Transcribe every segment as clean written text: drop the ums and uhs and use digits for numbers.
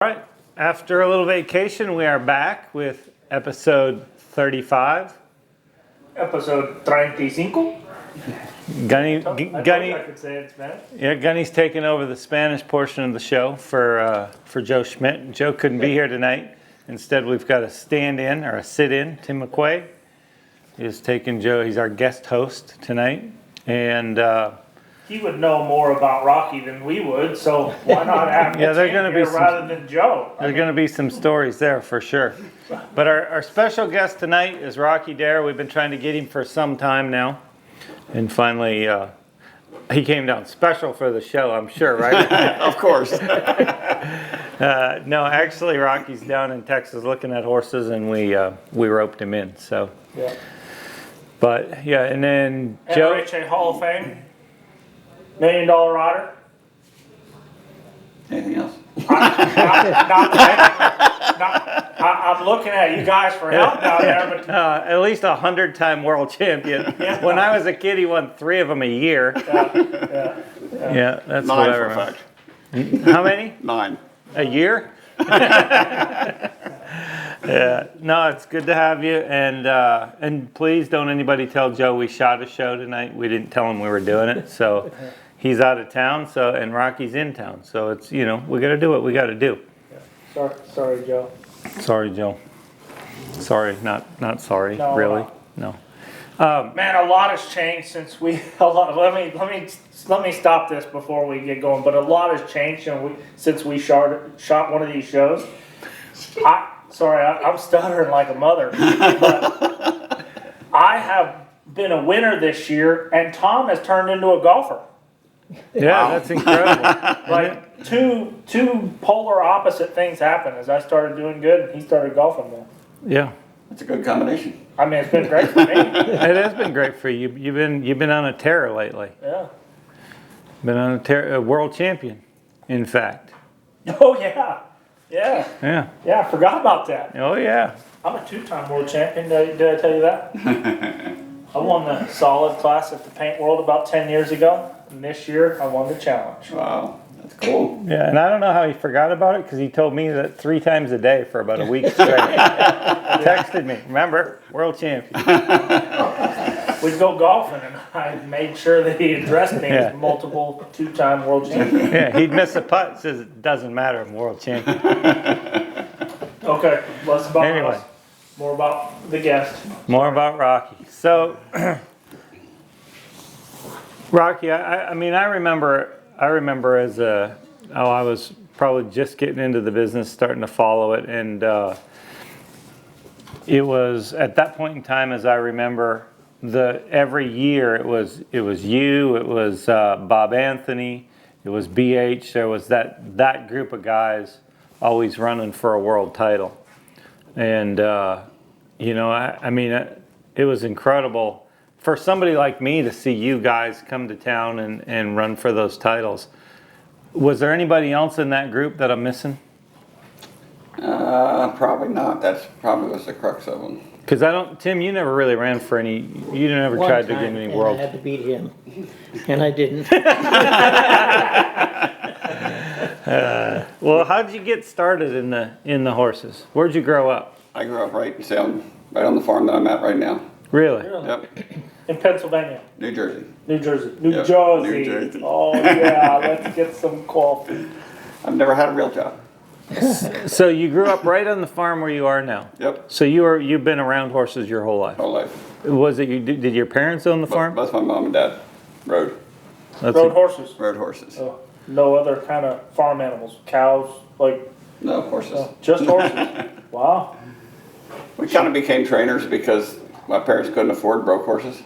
All right, after a little vacation, we are back with episode 35. Episode 35? Gunny, I could say it in Spanish. Yeah, Gunny's taking over the Spanish portion of the show for Joe Schmidt. Joe couldn't be here tonight. Instead, we've got a stand-in or a sit-in. Tim McQuay is taking Joe. He's our guest host tonight, and he would know more about Rocky than we would, so why not have yeah, they're going to be rather than Joe? There's going to be some stories there for sure. But our special guest tonight is Rocky Dare. We've been trying to get him for some time now, and finally he came down special for the show, I'm sure, right? Of course. No, actually, Rocky's down in Texas looking at horses, and we roped him in. So, Yeah. But yeah, and then Joe. NRHA Hall of Fame, $1 Million Rider. Anything else? I'm looking at you guys for help down there, but At least 100-time world champion. Yeah. When I was a kid, he won 3 of them a year. Yeah, that's what I Nine for a remember. fact. How many? 9. A year? Yeah. No, it's good to have you, and please don't anybody tell Joe we shot a show tonight. We didn't tell him we were doing it, so he's out of town. So and Rocky's in town, so it's we got to do what we got to do. sorry, Joe. Sorry, Joe. Sorry, not sorry. No, really, no. Man, a lot has changed since we. Let me stop this before we get going. But a lot has changed since we shot one of these shows. I'm stuttering like a mother. But I have been a winner this year, and Tom has turned into a golfer. Yeah, that's incredible. Like two polar opposite things happened as I started doing good, and he started golfing more. Yeah. That's a good combination. I mean, it's been great for me. It has been great for you. You've been on a tear lately. Yeah. Been on a tear, a world champion, in fact. Oh yeah. Yeah. Yeah. Yeah. I forgot about that. Oh yeah. I'm a 2-time world champion. Did I tell you that? I won the solid class at the Paint World about 10 years ago, and this year I won the challenge. Wow, that's cool. Yeah, and I don't know how he forgot about it because he told me that 3 times a day for about a week straight. Texted me, remember, world champion. We'd go golfing, and I made sure that he addressed me as multiple 2-time world champion. Yeah, he'd miss a putt. Says it doesn't matter. I'm world champion. Okay, less about Anyway. us. More about the guest. More about Rocky. So, Rocky, I mean, I remember as I was probably just getting into the business, starting to follow it, and it was at that point in time, as I remember, every year it was you, it was Bob Anthony, it was BH. There was that group of guys always running for a world title, and I mean, it was incredible for somebody like me to see you guys come to town and run for those titles. Was there anybody else in that group that I'm missing? Probably not. That's probably was the crux of them. Because Tim, you never really ran for any. You never tried to get any world. I had to beat him, and I didn't. Well, how did you get started in the horses? Where'd you grow up? I grew up right on the farm that I'm at right now. Really? Yep. In Pennsylvania. New Jersey. New Jersey. New Jersey. Oh yeah, let's get some coffee. I've never had a real job. So you grew up right on the farm where you are now. Yep. So you've been around horses your whole life. Whole life. Was it did your parents own the farm? Both my mom and dad rode Horses. Rode horses. Oh, no other kind of farm animals. Cows, No horses. just horses. Wow. We kind of became trainers because my parents couldn't afford broke horses.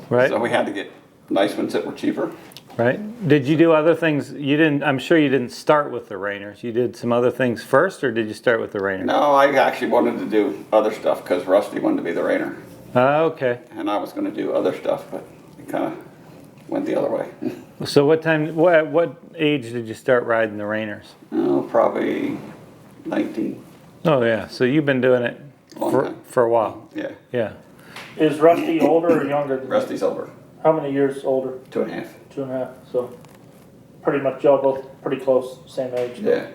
Right. So we had to get nice ones that were cheaper. Right. Did you do other things? You didn't. I'm sure you didn't start with the reiners. You did some other things first, or did you start with the reiners? No, I actually wanted to do other stuff because Rusty wanted to be the reiner. Okay. And I was going to do other stuff, but it kind of went the other way. So what age did you start riding the reiners? Oh, probably 19. Oh yeah. So you've been doing it for a while. Yeah. Yeah. Is Rusty older or younger than Rusty's older. How many years older? 2.5. 2.5. So pretty much y'all both pretty close, same age. Yeah.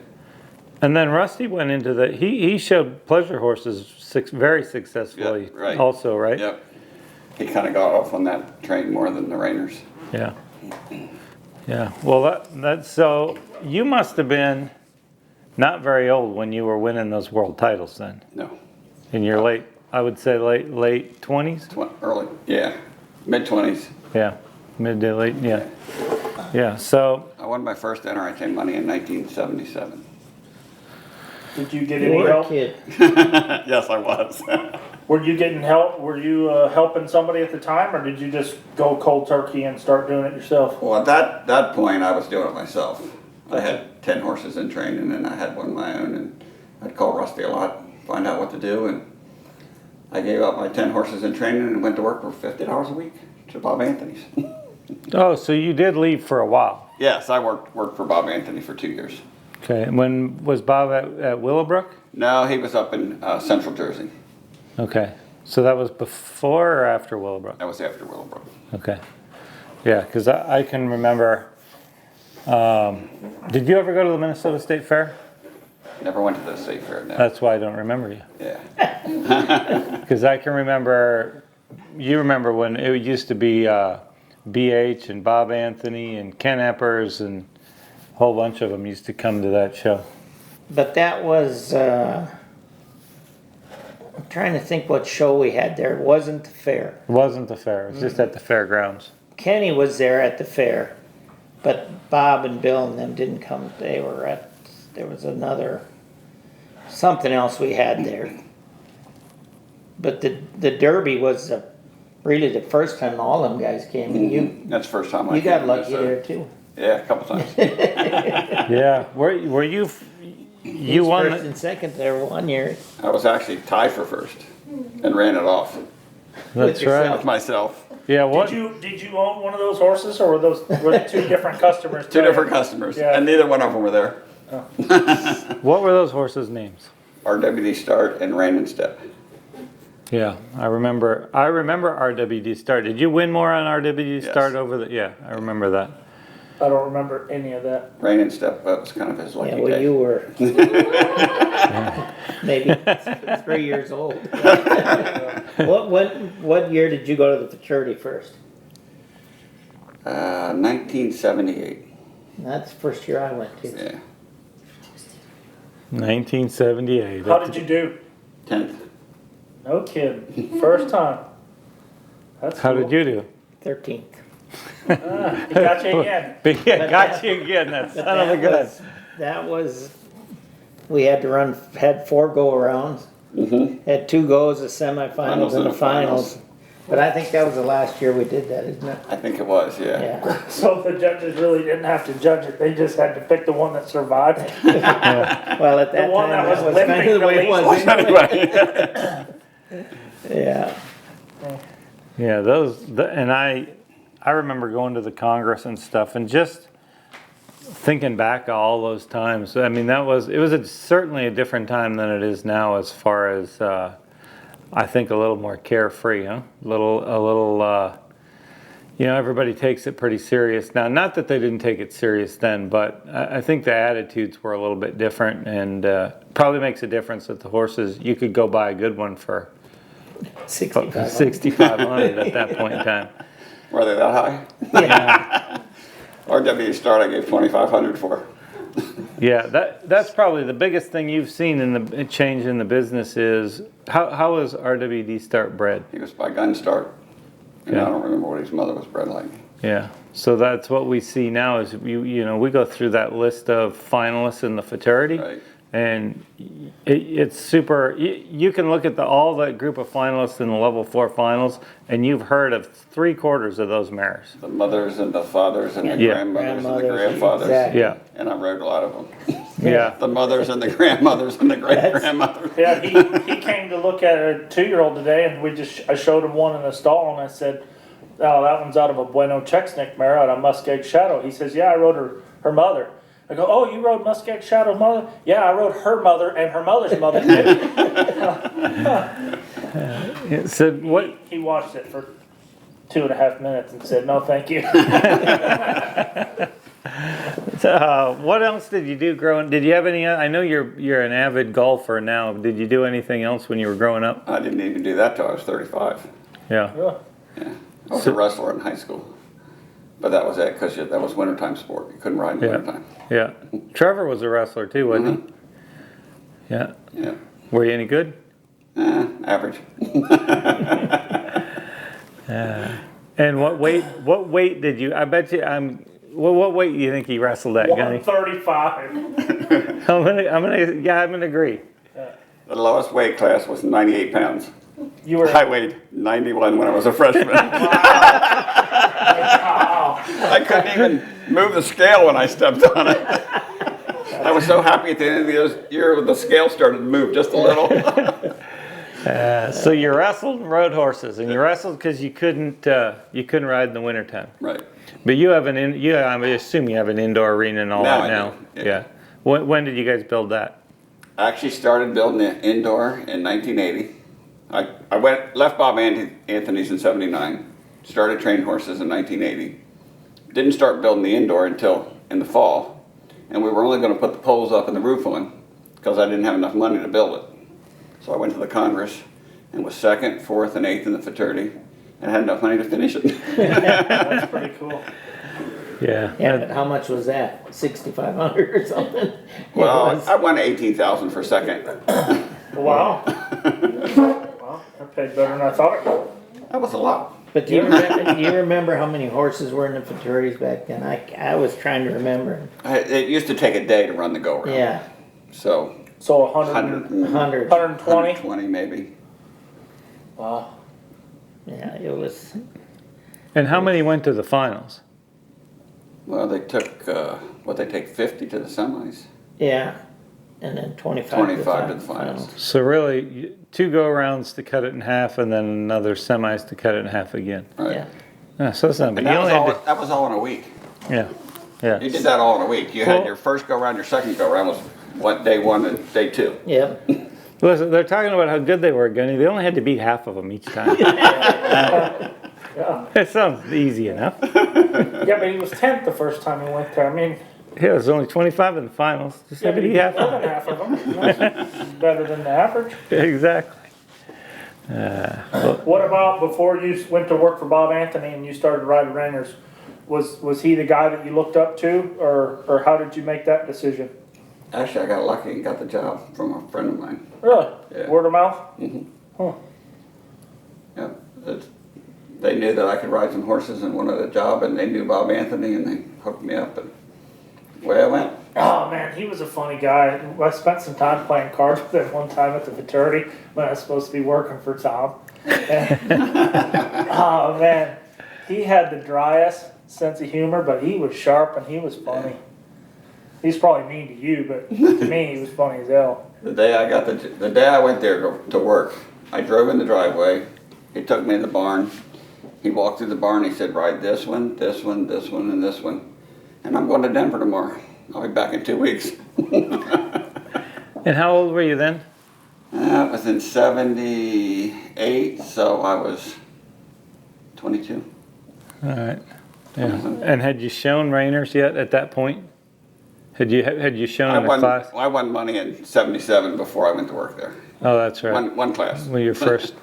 And then Rusty went into he showed pleasure horses very successfully Yeah, right. also, right? Yep. He kind of got off on that train more than the reiners. Yeah. Yeah. Well, that's so you must have been not very old when you were winning those world titles then. No. In your I would say late 20s? Early, yeah. Mid-20s. Yeah. Mid to late, yeah. Yeah. So I won my first NRHA money in 1977. Did you get You any were a help? kid. Yes, I was. Were you getting help? Were you helping somebody at the time, or did you just go cold turkey and start doing it yourself? Well, at that point, I was doing it myself. I had 10 horses in training, and I had one of my own, and I'd call Rusty a lot, find out what to do, and I gave up my 10 horses in training and went to work for $50 a week to Bob Anthony's. oh, so you did leave for a while. Yes, I worked for Bob Anthony for 2 years. Okay. And when was Bob at Willowbrook? No, he was up in Central Jersey. Okay. So that was before or after Willowbrook? That was after Willowbrook. Okay. Yeah, because I can remember. Did you ever go to the Minnesota State Fair? Never went to the state fair, no. That's why I don't remember you. Yeah. Because I can remember. You remember when it used to be BH and Bob Anthony and Ken Eppers and a whole bunch of them used to come to that show. But that was, I'm trying to think what show we had there. It wasn't the fair. It wasn't the fair. It was just at the fairgrounds. Kenny was there at the fair, but Bob and Bill and them didn't come. They were at, there was something else we had there. But the Derby was really the first time all them guys came. And That's the first time I you came got to lucky Minnesota. there too. Yeah, a couple times. Yeah. Were you? You was won. first and second there one year. I was actually tied for first and ran it off That's yourself. right. with myself. Yeah. What? Did you own one of those horses, or were they two different customers? Two different customers, Yeah. and neither one of them were there. What were those horses' names? RWD Start and Rain and Step. Yeah, I remember RWD Start. Did you win more on RWD Yes. Start over the? Yeah, I remember that. I don't remember any of that. Rain and Step, that was kind of his lucky Yeah, well, day. you were maybe 3 years old. What year did you go to the Futurity first? 1978. That's the first year I went to. Yeah, 1978. How did you do? 10th. No kidding. First time. That's How cool. did you do? 13th. He got you again. Yeah, got you again. That But son of a gun. We had to had 4 go-arounds. Had 2 goes, the semifinals and the finals. But I think that was the last year we did that, isn't it? I think it was, yeah. Yeah. So the judges really didn't have to judge it. They just had to pick the one that survived. Well, at that one time, that was that was limping kind of the way it the was least. anyway. Yeah. Yeah, and I remember going to the Congress and stuff, and just thinking back all those times. I mean, it was certainly a different time than it is now, as far as I think a little more carefree, huh? A little. Everybody takes it pretty serious now. Not that they didn't take it serious then, but I think the attitudes were a little bit different, and probably makes a difference that the horses, you could go buy a good one for 6,500 at that point in time. Were they that high? Yeah. RWD Start I gave 2,500 for. Yeah, that's probably the biggest thing you've seen in the change in the business is how is RWD Start bred? He was by Gun Start. And Yeah. I don't remember what his mother was bred like. Yeah, so that's what we see now is we go through that list of finalists in the Futurity, Right. and it's super. You can look at all that group of finalists in the level 4 finals, and you've heard of 3/4 of those mares. The mothers and the fathers and the Yeah. grandmothers and the Grandmothers, grandfathers. exactly. Yeah, And I rode a lot of them. yeah, The mothers and the grandmothers and the great-grandmothers. Yeah, he came to look at a 2-year-old today, and I showed him one in the stall, and I said, "Oh, that one's out of a Bueno Czechnik mare out of Muskeg Shadow." He says, "Yeah, I rode her mother." I go, "Oh, you rode Muskeg Shadow's mother?" "Yeah, I rode her mother and her mother's mother too." So what? He watched it for 2.5 minutes and said, "No, thank you." What else did you do growing? Did you have any? I know you're an avid golfer now. Did you do anything else when you were growing up? I didn't even do that till I was 35. Yeah. Yeah. Yeah, I was a wrestler in high school, but that was it because that was wintertime sport. You couldn't ride in wintertime. Yeah. Trevor was a wrestler too, wasn't he? Yeah. Yeah, Were you any good? average. And what weight did you? I bet you. What weight do you think he wrestled at, Gunny? 135. I'm gonna agree. The lowest weight class was 98 pounds. You were. I weighed 91 when I was a freshman. Wow. I couldn't even move the scale when I stepped on it. I was so happy at the end of the year when the scale started to move just a little. So you wrestled and rode horses, and you wrestled because you couldn't ride in the wintertime. Right. But you have I assume you have an indoor arena and all Now that I now. do, yeah. Yeah. When did you guys build that? I actually started building it indoor in 1980. I left Bob Anthony's in 79, started training horses in 1980. Didn't start building the indoor until in the fall, and we were only going to put the poles up and the roof on because I didn't have enough money to build it. So I went to the Congress and was 2nd, 4th, and 8th in the Futurity, and had enough money to finish it. That's pretty cool. Yeah. Yeah, but how much was that? 6,500 or something? Well, I won 18,000 for second. Wow. Well, I paid better than I thought it would. That was a lot. But do you remember how many horses were in the Futurities back then? I was trying to remember. It used to take a day to run the go-round. Yeah, So So 100, 100. 120. 120 maybe. Wow. Yeah, it was. And how many went to the finals? Well, they took, they take 50 to the semis. Yeah, and then 25 25 to the finals. So really, 2 go-arounds to cut it in half, and then another semis to cut it in half again. Right. Yeah. Yeah, so that's not bad. And You only had to, that was all in a week. yeah, yeah. You did that all in a week. You Well- had your first go-around, your second go-around was day 1 and day 2. Yep. Listen, they're talking about how good they were, Gunny. They only had to beat half of them each time. Yeah. It sounds easy enough. Yeah, but he was 10th the first time he went there. I mean, Yeah, there's only 25 in the finals. Just yeah, had to but he beat half more of than half of them. That's better than the average. them. Exactly. What about before you went to work for Bob Anthony and you started riding reiners? Was he the guy that you looked up to, or how did you make that decision? Actually, I got lucky and got the job from a friend of mine. Really? Yeah. Word of mouth? Huh. Yeah, they knew that I could ride some horses and wanted a job, and they knew Bob Anthony, and they hooked me up, and away I went. Oh man, he was a funny guy. I spent some time playing cards with him one time at the Futurity when I was supposed to be working for Tom. Oh man, he had the driest sense of humor, but he was sharp and he was funny. He's probably mean to you, but to me he was funny as hell. The day I went there to work, I drove in the driveway. He took me in the barn. He walked through the barn. He said, "Ride this one, this one, this one, and this one." And I'm going to Denver tomorrow. I'll be back in 2 weeks. And how old were you then? That was in 78, so I was 22. All right. Yeah. And had you shown reiners yet at that point? Had you shown in a class? I won money in 77 before I went to work there. Oh, that's right. One class. Well, your first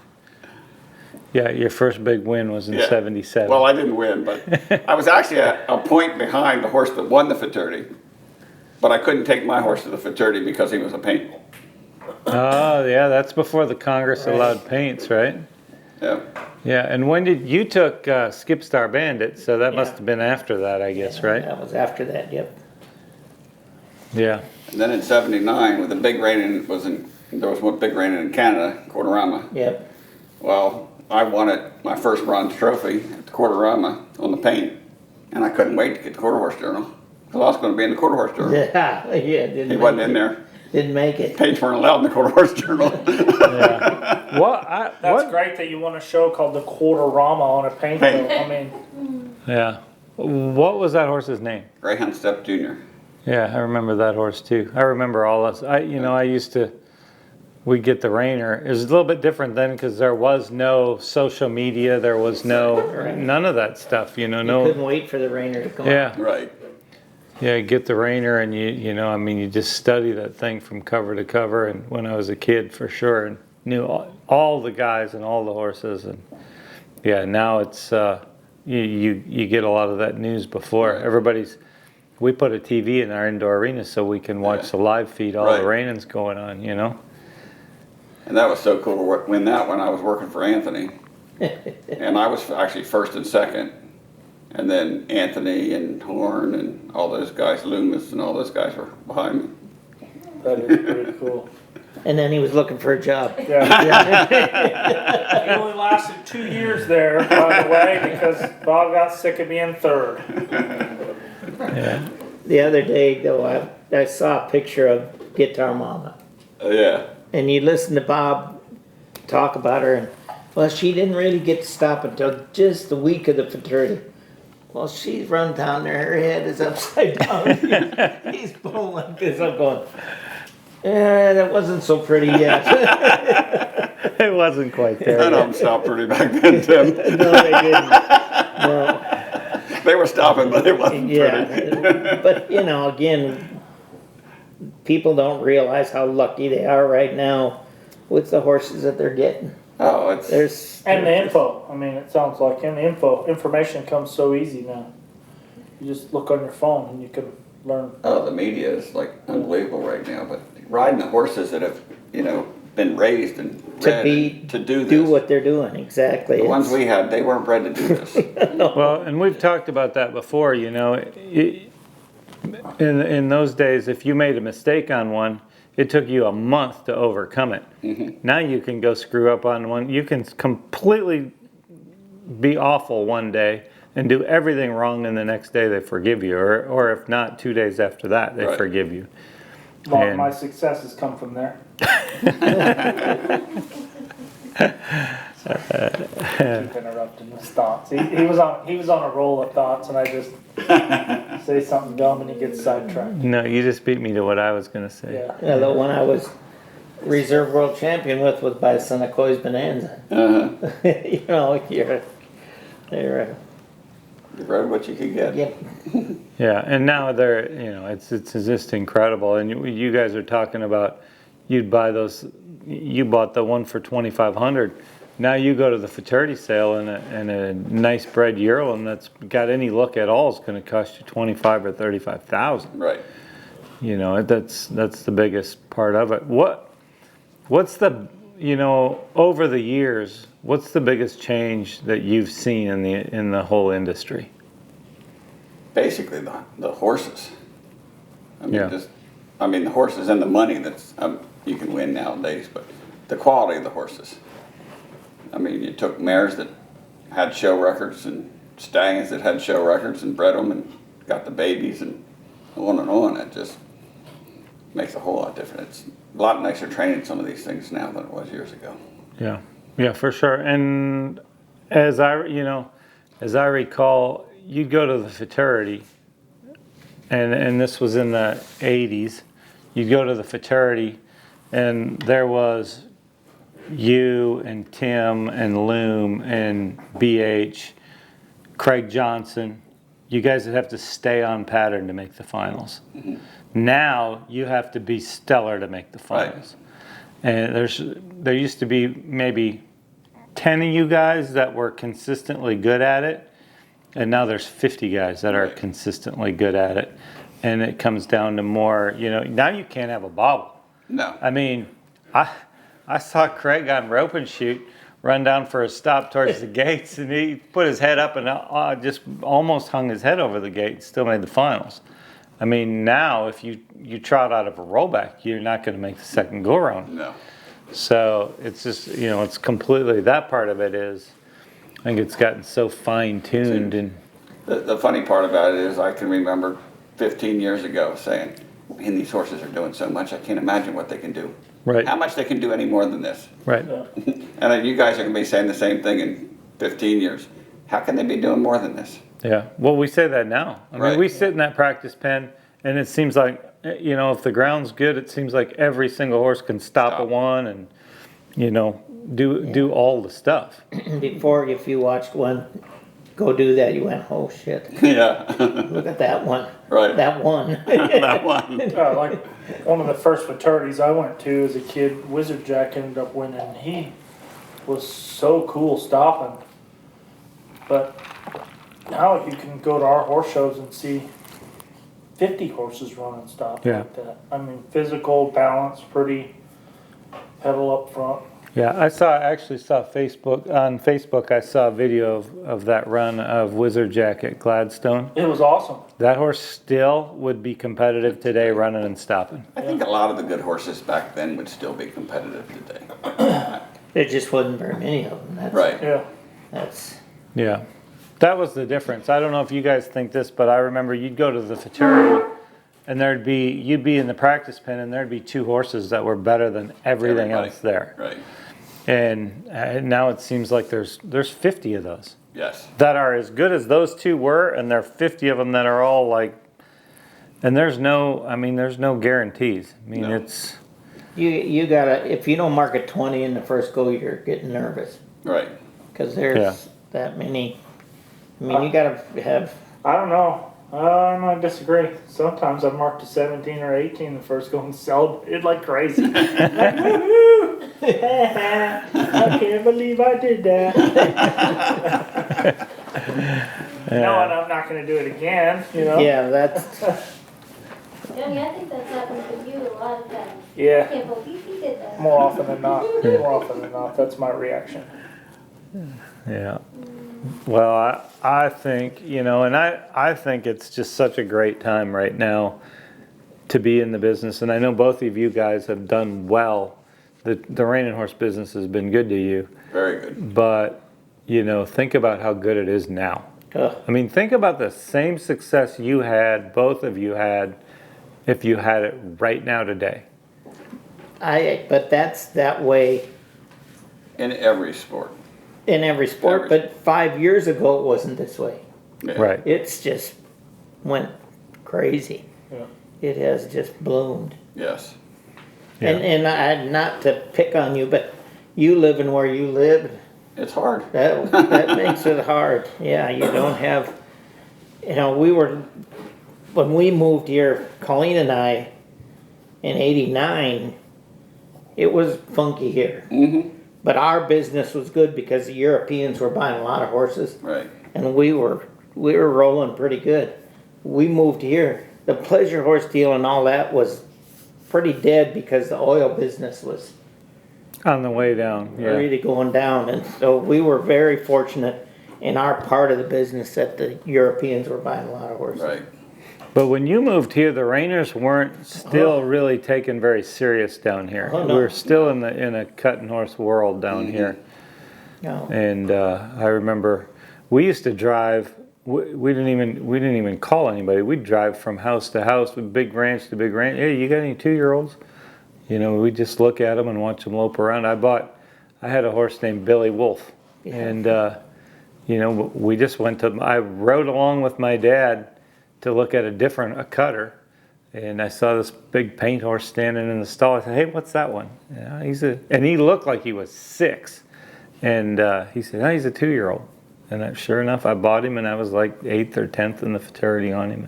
big win was in Yeah. 77. Well, I didn't win, but I was actually a point behind the horse that won the Futurity. But I couldn't take my horse to the Futurity because he was a paint. Oh, yeah, that's before the Congress allowed paints, right? Yeah. Yeah, and when did you took Skip Star Bandit? So that must Yeah. have been after that, I guess, right? That was after that, yep. Yeah. And then in 79, with the big reining, there was one big reining in Canada, Quarterama. Yep. Well, I won my first bronze trophy at the Quarterama on the paint, and I couldn't wait to get the Quarter Horse Journal because I was going to be in the Quarter Horse Journal. Yeah, didn't He make wasn't it. in there. Didn't make it. Paints weren't allowed in the Quarter Horse Journal. Yeah. That's great that you won a show called the Quarterama on a paint Paint. bill. I mean, Yeah. What was that horse's name? Greyhound Step Jr. Yeah, I remember that horse too. I remember all us. We'd get the reiner. It was a little bit different then because there was no social media. There was none of that stuff, You no. couldn't wait for the rainer to come Yeah. Right. Yeah, get the reiner and you know, I mean, you just study that thing from cover to cover. And when I was a kid, for sure, and knew all the guys and all the horses. And yeah, now it's you get a lot of that news before everybody's. We put a TV in our indoor arena so we can watch the live feed, all the reignings going on. You know. And that was so cool to win that when I was working for Anthony, and I was actually first and second. And then Anthony and Horn and all those guys, Loomis and all those guys were behind me. That is pretty cool. And then he was looking for a job. Yeah. He only lasted 2 years there, by the way, because Bob got sick of being third. Yeah. The other day, though, I saw a picture of Guitar Mama. Yeah. And you listen to Bob talk about her, and, well, she didn't really get to stop until just the week of the Futurity. Well, she's run down there, her head is upside down. He's pulling like this. I'm going, that wasn't so pretty yet. It wasn't quite there. None of them stopped pretty back then, Tim. No, they didn't. No. They were stopping, but it wasn't pretty. Yeah. But, you know, again, people don't realize how lucky they are right now with the horses that they're getting. Oh, it's... And the info. I mean, it sounds like information comes so easy now. You just look on your phone and you can learn. Oh, the media is like unbelievable right now. But riding the horses that have, you know, been raised and bred to do this. Do what they're doing, exactly. The ones we had, they weren't bred to do this. Well, and we've talked about that before. You know, in those days, if you made a mistake on one, it took you a month to overcome it. Mm-hmm. Now you can go screw up on one. You can completely be awful one day and do everything wrong, and the next day they forgive you, or if not, 2 days after that they forgive you. Well, my success has come from there. Keep interrupting his thoughts. He was on a roll of thoughts, and I just say something dumb, and he gets sidetracked. No, you just beat me to what I was going to say. Yeah. The one I was reserve world champion with was by Senecoy's Bonanza. You know, you're You rode what you could get. Yep. Yeah, and now they're, you know, it's just incredible. And you guys are talking about you'd buy those. You bought the one for 2,500. Now you go to the Futurity sale and a nice bred yearling that's got any look at all is going to cost you 25 or 35,000. Right. You know, that's the biggest part of it. What's the, you know, over the years, what's the biggest change that you've seen in the whole industry? Basically, the horses. I mean, Yeah. the horses and the money that's you can win nowadays, but the quality of the horses. I mean, you took mares that had show records and stallions that had show records and bred them and got the babies and on and on. It just makes a whole lot different. It's a lot nicer training some of these things now than it was years ago. Yeah, yeah, for sure. And as I recall, you'd go to the Futurity, and this was in the 80s. You'd go to the Futurity, and there was you and Tim and Loom and BH, Craig Johnson. You guys would have to stay on pattern to make the finals. Mm-hmm. Now you have to be stellar to make the finals. Right. And there used to be maybe 10 of you guys that were consistently good at it, and now there's 50 guys that are consistently good at it. And it comes down to more, you know, now you can't have a bobble. No. I mean, I saw Craig on rope and shoot run down for a stop towards the gates, and he put his head up and just almost hung his head over the gate and still made the finals. I mean, now if you trot out of a rollback, you're not going to make the second go around. No. So it's just, you know, it's completely, that part of it is, I think it's gotten so fine tuned. And the funny part about it is I can remember 15 years ago saying, man, these horses are doing so much, I can't imagine what they can do. Right. How much they can do any more than this. Right. And you guys are going to be saying the same thing in 15 years. How can they be doing more than this? Yeah. Well, we say that now. I mean, we sit in that practice pen, and it seems like, you know, if the ground's good, it seems like every single horse can stop a one and, you know, do all the stuff. Before, if you watched one go do that, you went, oh shit, Yeah. look at that one. Right. That one. That one. Like one of the first fraternities I went to as a kid, Wizard Jack ended up winning. He was so cool stopping. But now you can go to our horse shows and see 50 horses run and stop Yeah. like that. I mean, physical balance, pretty pedal up front. Yeah, I actually saw on Facebook, I saw a video of that run of Wizard Jack at Gladstone. It was awesome. That horse still would be competitive today running and stopping. I think a lot of the good horses back then would still be competitive today. There just wasn't very many of them. That's, Right. Yeah. That's, Yeah, that was the difference. I don't know if you guys think this, but I remember you'd go to the Futurity and you'd be in the practice pen and there'd be 2 horses that were better than everything Everybody. else there. Right. And now it seems like there's 50 of those Yes. that are as good as those 2 were, and there are 50 of them that are all like, and there's no guarantees. I mean, No. it's, you gotta, if you don't mark a 20 in the first go, you're getting nervous. Right. Cause there's Yeah. that many, I mean, you gotta have, I don't know. I might disagree. Sometimes I've marked a 17 or 18 the first go and celebrated like crazy. Like, woohoo! I can't believe I did that. No, and I'm not going to do it again, you know? yeah, that's, Johnny, I think that's happened with you a lot of times. I Yeah, can't believe he did that. more often than not. More often than not. That's my reaction. yeah. Well, I think, and I think it's just such a great time right now to be in the business. And I know both of you guys have done well. The reining horse business has been good to you. Very good. But, think about how good it is now. ugh, I mean, think about the same success you had, both of you had, if you had it right now today. but that's that way In every sport. in every sport, Every- but 5 years ago it wasn't this way. Yeah. Right. It's just went crazy. Yeah. It has just bloomed. Yes. Yeah. And I, not to pick on you, but you living where you live, It's hard. that makes it hard. Yeah, you don't have, when we moved here, Colleen and I, in '89, it was funky here. Mm-hmm. But our business was good because the Europeans were buying a lot of horses. Right. And we were rolling pretty good. We moved here. The pleasure horse deal and all that was pretty dead because the oil business was On the way down, yeah. really going down. And so we were very fortunate in our part of the business that the Europeans were buying a lot of horses. Right. But when you moved here, the Rainers weren't still really taken very serious down here. Oh, no. We were still in a cutting horse world down here. No. And I remember we used to drive. We didn't even call anybody. We'd drive from house to house, with big ranch to big ranch. Hey, you got any 2-year-olds? We'd just look at them and watch them lope around. I had a horse named Billy Wolf, Yeah. and we just went to. I rode along with my dad to look at a cutter, and I saw this big paint horse standing in the stall. I said, "Hey, what's that one?" And he looked like he was 6, and he said, "Oh, he's a 2-year-old." And sure enough, I bought him, and I was like 8th or 10th in the Futurity on him.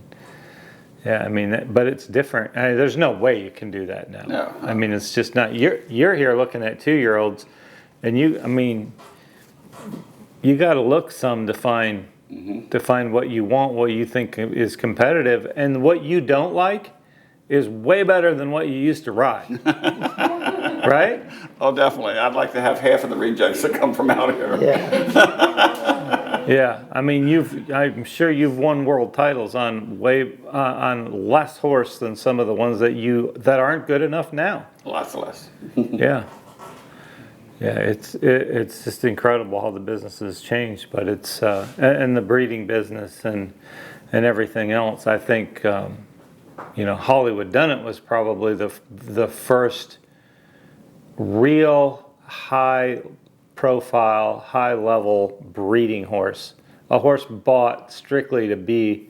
Yeah, I mean, but it's different. There's no way you can do that now. No. I mean, it's just not. You're here looking at 2-year-olds, and you got to look some to find what you want, what you think is competitive, and what you don't like is way better than what you used to ride. Right? Oh, definitely. I'd like to have half of the rejects that come from out here. Yeah. Yeah, I mean, I'm sure you've won world titles on less horse than some of the ones that aren't good enough now. Lots less. Yeah, it's just incredible how the business has changed, but it's and the breeding business and everything else. I think Hollywood Done It was probably the first real high profile, high level breeding horse. A horse bought strictly to be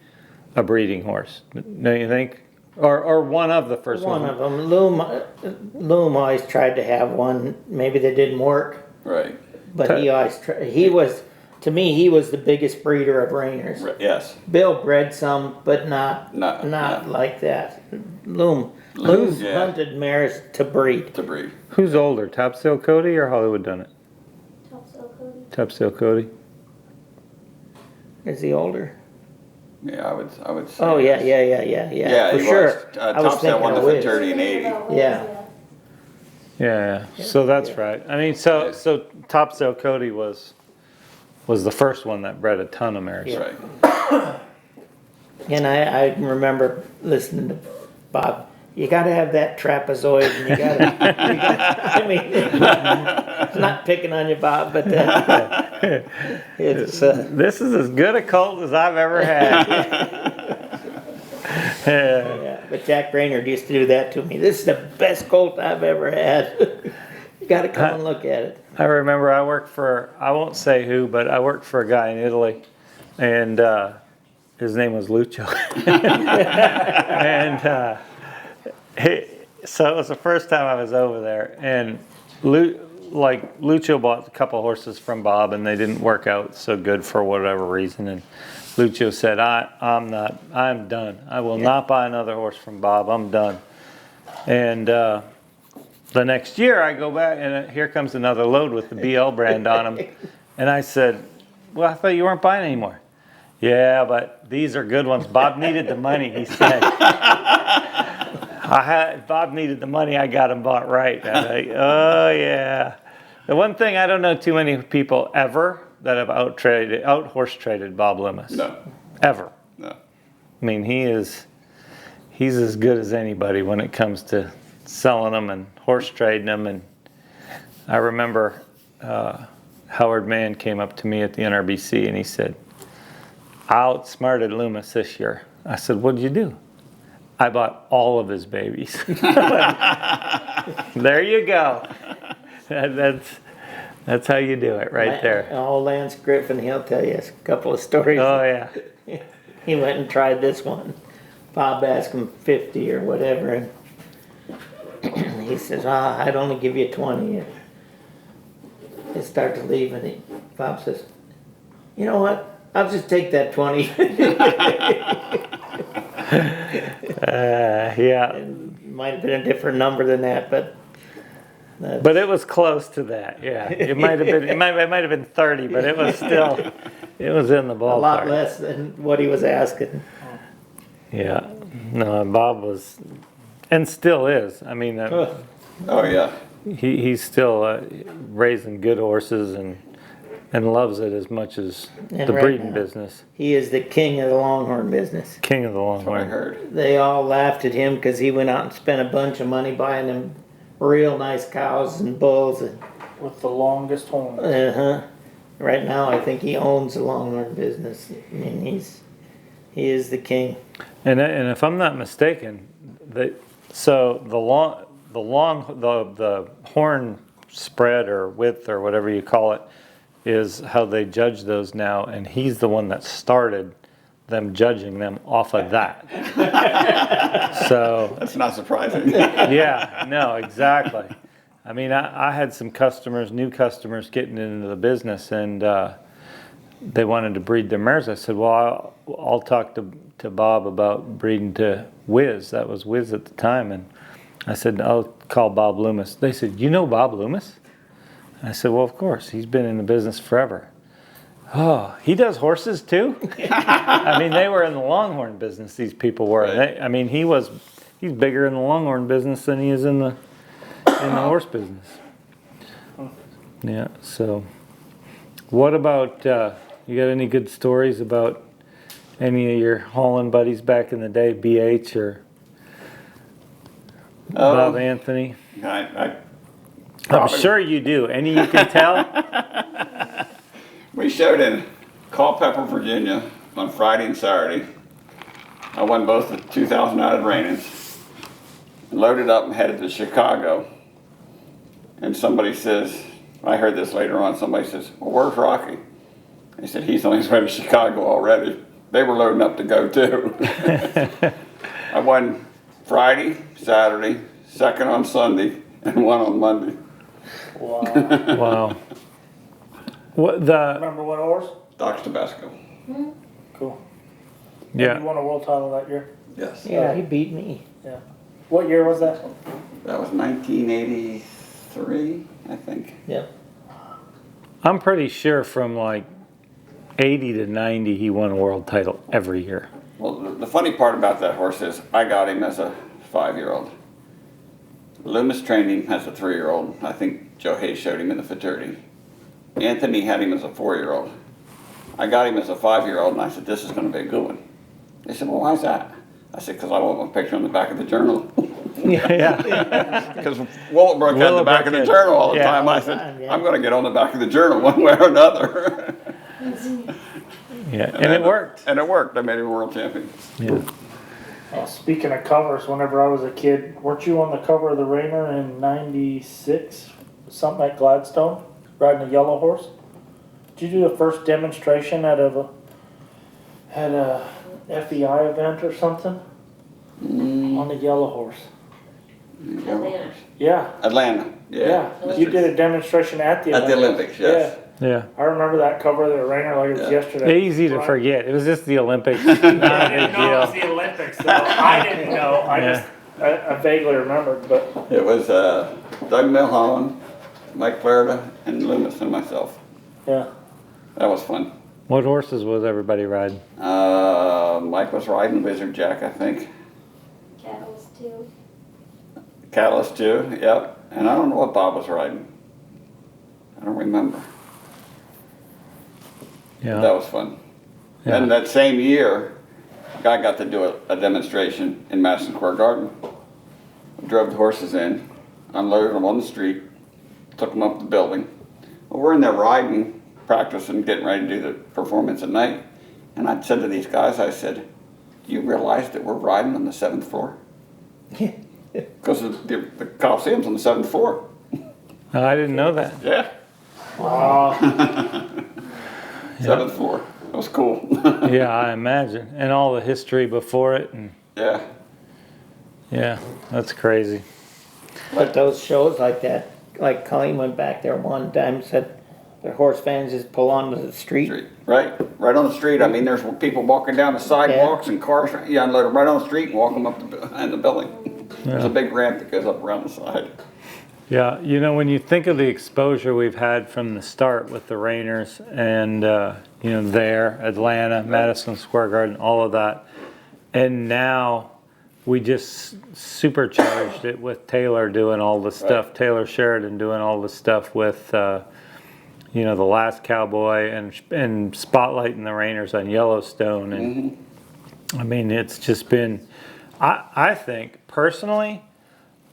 a breeding horse. Don't you think? Or one of the first One ones. of them, Loom always tried to have one. Maybe they didn't work, Right. but he always he was to me, he was the biggest breeder of reiners. Yes. Bill bred some, but not Not like that. Loom yeah. hunted mares to breed. To breed. Who's older, Topsail Cody or Hollywood done it? Topsail Cody. Topsail Cody. Is he older? Yeah, I would say. Oh yeah, yes. yeah. he For sure. was. I was Topsail won the thinking of Wiz. Futurity in 80. Yeah. Yeah, so that's Yeah. right. I mean, so Topsail Cody was the first one that bred a ton of mares. Yeah. Right. And I remember listening to Bob. You got to have that trapezoid, and you got to. I mean, it's not picking on you, Bob, but it's. This is as good a colt as I've ever had. Yeah, but Jack Brainerd used to do that to me. This is the best colt I've ever had. You got to come and look at it. I remember I worked for, I won't say who, but I worked for a guy in Italy, and his name was Lucio. And so it was the first time I was over there, and Lucio bought a couple horses from Bob, and they didn't work out so good for whatever reason, and Lucio said, I'm done. I will not buy another horse from Bob. I'm done. And the next year I go back, and here comes another load with the BL brand on them. And I said, well, I thought you weren't buying anymore. Yeah, but these are good ones. Bob needed the money, he said. Bob needed the money. I got them bought right. I was like, oh, yeah. The one thing, I don't know too many people ever that have out-horse traded Bob Loomis. No. Ever. No. I mean, he's as good as anybody when it comes to selling them and horse trading them. And I remember Howard Mann came up to me at the NRBC and he said, I outsmarted Loomis this year. I said, what'd you do? I bought all of his babies. There you go. That's how you do it right there. Oh, Lance Griffin, he'll tell you a couple of stories. Oh, yeah. He went and tried this one. Bob asked him 50 or whatever, and he says, I'd only give you 20. They start to leave, and Bob says, you know what? I'll just take that 20. Yeah. It might have been a different number than that, but it was close to that. Yeah, it might have been. It might have been 30, but it was still. It was in the ballpark. a lot less than what he was asking. Yeah. No, Bob was, and still is. I mean, Oh, yeah. he's still raising good horses and loves it as much as And the right breeding now, business. He is the king of the Longhorn business. King of the That's what I Longhorn. heard. They all laughed at him because he went out and spent a bunch of money buying them real nice cows and bulls. And, With the longest horn. Right now, I think he owns the Longhorn business. I mean, he is the king. And if I'm not mistaken, the horn spread or width or whatever you call it is how they judge those now, and he's the one that started them judging them off of that. So That's not surprising. yeah, no, exactly. I mean, I had some customers, new customers getting into the business, and they wanted to breed their mares. I said, well, I'll talk to Bob about breeding to Wiz. That was Wiz at the time. And I said, I'll call Bob Loomis. They said, you know Bob Loomis? I said, well, of course. He's been in the business forever. Oh, he does horses too? I mean, they were in the Longhorn business, these people were. Right. I mean, he's bigger in the Longhorn business than he is in the horse business. Yeah, so what about, you got any good stories about any of your hauling buddies back in the day, BH or Bob Anthony? I'm sure you do. Any you can tell? We showed in Culpeper, Virginia on Friday and Saturday. I won both the 2,000 out reignings. Loaded up and headed to Chicago. And somebody says, I heard this later on, somebody says, well, where's Rocky? He said, he's on his way to Chicago already. They were loading up to go too. I won Friday, Saturday, second on Sunday, and one on Monday. Wow. Wow. What the, Remember what horse? Doc's Tabasco. Cool. yeah. You won a world title that year? Yes. Yeah, he beat me. Yeah. What year was that? That was 1983, I think. Yep. I'm pretty sure from like 80 to 90, he won a world title every year. Well, the funny part about that horse is I got him as a 5-year-old. Loomis trained him as a 3-year-old. I think Joe Hayes showed him in the Futurity. Anthony had him as a 4-year-old. I got him as a 5-year-old, and I said, this is going to be a good one. They said, well, why's that? I said, because I want my picture on the back of the journal. Yeah. Because Willowbrook had the back of the journal all the Yeah. time. I said, I'm going to get on the back of the journal one way or another. Yeah, and it worked. And it worked. I made him world champion. Yeah. Speaking of covers, whenever I was a kid, weren't you on the cover of the Rainer in '96? Something at Gladstone, riding a yellow horse? Did you do the first demonstration at a FEI event or something? On the yellow horse. Atlanta. Yeah. Atlanta. Yeah. You did a demonstration at the At the Olympics, yes. Yeah. I remember that cover of the Rainer like it was yesterday. Easy to Right. forget. It was just the Olympics. I Not a didn't big know it was deal. the Olympics, though. I didn't know. I vaguely remembered, but It was Doug Milholland, Mike Florida, and Loomis and myself. yeah. That was fun. What horses was everybody riding? Mike was riding Wizard Jack, I think. Cattles too. Catalyst too, yep. And I don't know what Bob was riding. I don't remember. Yeah. That was fun. Yeah. And that same year, a guy got to do a demonstration in Madison Square Garden. Drove the horses in, unloaded them on the street, took them up the building. Well, we're in there riding, practicing, getting ready to do the performance at night. And I said to these guys, I said, do you realize that we're riding on the 7th floor? Because the Coliseum's on the 7th floor. Oh, I didn't know that. Yeah. Wow. 7th floor. That was cool. Yeah, I imagine. And all the history before it. And Yeah. yeah, that's crazy. But those shows like that, like Colleen went back there one time, said their horse fans just pull onto the street. Right on the street. I mean, there's people walking down the sidewalks and cars. You unload them right on the street and walk them up behind the building. There's a big ramp that goes up around the side. Yeah, you know, when you think of the exposure we've had from the start with the Rainers and, you know, there, Atlanta, Madison Square Garden, all of that. And now we just supercharged it with Taylor doing all the stuff, Taylor Sheridan doing all the stuff with, you know, The Last Cowboy and spotlighting the Rainers on Yellowstone. And I mean, it's just been, I think, personally,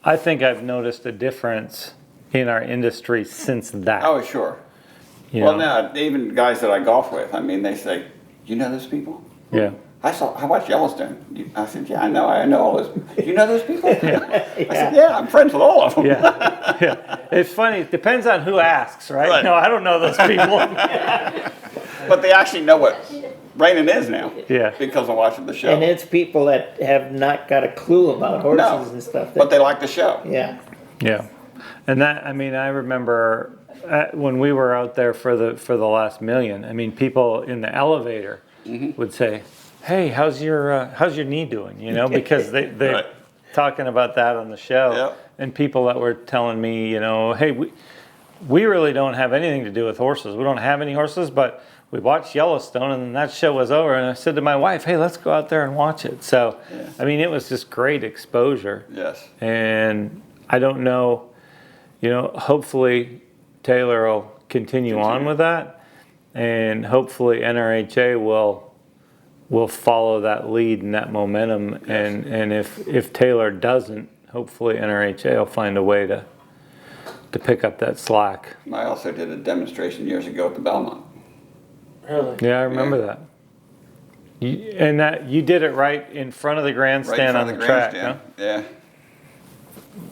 I think I've noticed a difference in our industry since that. Oh, sure. You Well, know? now, even guys that I golf with, I mean, they say, you know those people? Yeah. I watched Yellowstone. I said, yeah, I know all those. You know those people? I said, yeah, I'm friends with all of them. Yeah, yeah. It's funny. It depends on who asks, right? Right. No, I don't know those people. But they actually know what reining is now. Yeah. Because of watching the show. And it's people that have not got a clue about horses No, and stuff. but they like the show. Yeah. Yeah, and that, I mean, I remember when we were out there for the last million. I mean, people in the elevator would say, "Hey, how's your knee doing?" You know, because they're Right. talking about that on the show. Yep. And people that were telling me, you know, "Hey, we really don't have anything to do with horses. We don't have any horses, but we watched Yellowstone, and then that show was over." And I said to my wife, "Hey, let's go out there and watch it." So, I mean, it was just great exposure. Yes. And I don't know, you know, hopefully Taylor will continue on with that, and hopefully NRHA will follow that lead and that momentum. Yes. And if Taylor doesn't, hopefully NRHA will find a way to pick up that slack. I also did a demonstration years ago at the Belmont. Really? Yeah, I remember Yeah. that. And that you did it right in front of the Right in grandstand front on of the track, huh? grandstand. Yeah.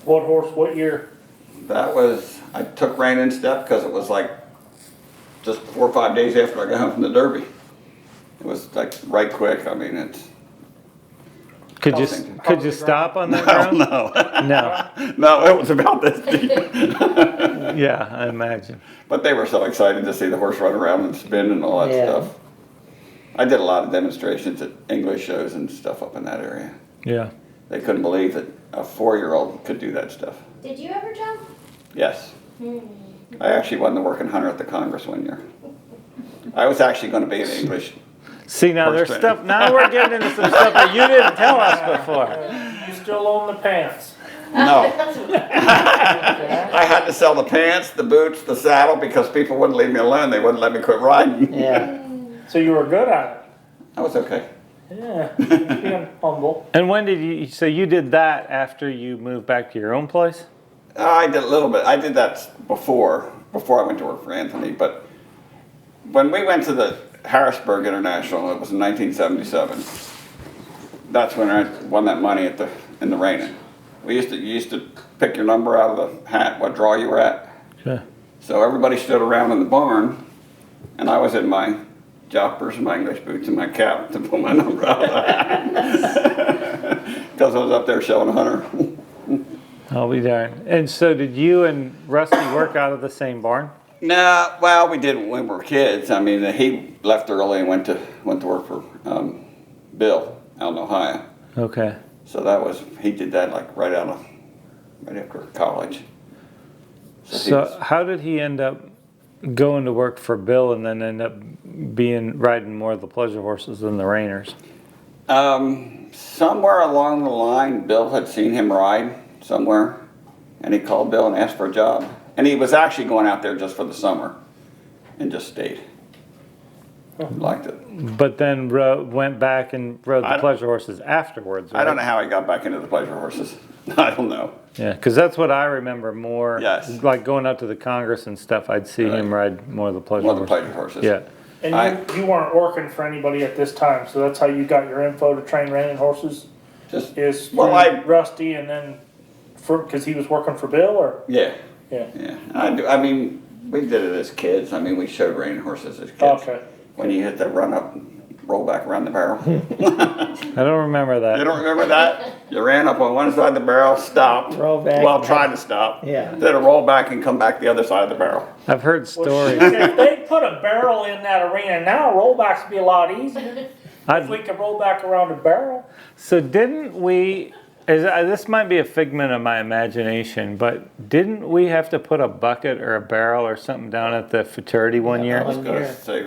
What horse? What year? That was, I took rein in step because it was like just 4 or 5 days after I got home from the Derby. It was like right quick. I mean, Could you stop on that Oh, ground? no. No. No, it was about this deep. Yeah, I imagine. But they were so excited to see the horse run around and spin and all that Yeah. stuff. I did a lot of demonstrations at English shows and stuff up in that area. Yeah. They couldn't believe that a 4-year-old could do that stuff. Did you ever jump? Yes. I actually won the working hunter at the Congress one year. I was actually going to be an English. See, now Horse there's training. stuff. Now we're getting into some stuff that you didn't tell us before. You still own the pants. No. I had to sell the pants, the boots, the saddle because people wouldn't leave me alone. They wouldn't let me quit riding. Yeah. So you were good at it. I was okay. Yeah, being humble. And when did you? So you did that after you moved back to your own place? I did a little bit. I did that before I went to work for Anthony. But when we went to the Harrisburg International, it was in 1977. That's when I won that money in the reining. You used to pick your number out of the hat, what draw you were at. Yeah. So everybody stood around in the barn, and I was in my joppers, my English boots, and my cap to pull my number out of the hat. Because I was up there showing a hunter. I'll be darned. And so did you and Rusty work out of the same barn? Nah, well, we did when we were kids. I mean, he left early and went to work for Bill out in Ohio. Okay. So he did that like right after college. he So was- how did he end up going to work for Bill and then end up riding more of the pleasure horses than the reiners? Somewhere along the line, Bill had seen him ride somewhere, and he called Bill and asked for a job. And he was actually going out there just for the summer, and just stayed. Liked it. But then went back and rode I the don't- pleasure horses afterwards, right? I don't know how he got back into the pleasure horses. I don't know. Yeah, because that's what I remember more. Yes. Like going up to the Congress and stuff, I'd see him ride more of the pleasure More the horses. pleasure horses. Yeah. And you weren't working for anybody at this time, so that's how you got your info to train reining horses? Just Is Well, through Rusty and then because he was working for Bill, or? yeah, Yeah. yeah. I mean, we did it as kids. I mean, we showed reining horses as kids. Okay. When you hit the run up, roll back around the barrel. I don't remember that. You don't remember that? You ran up on one side of the barrel, stopped. Roll back. Well, tried to stop. Yeah. Then a roll back and come back the other side of the barrel. I've heard Well, stories. if they put a barrel in that arena now, rollbacks would be a lot easier. If we I'd, could roll back around a barrel. so didn't we? This might be a figment of my imagination, but didn't we have to put a bucket or a barrel or something down at the Futurity one I year? was going year. to say,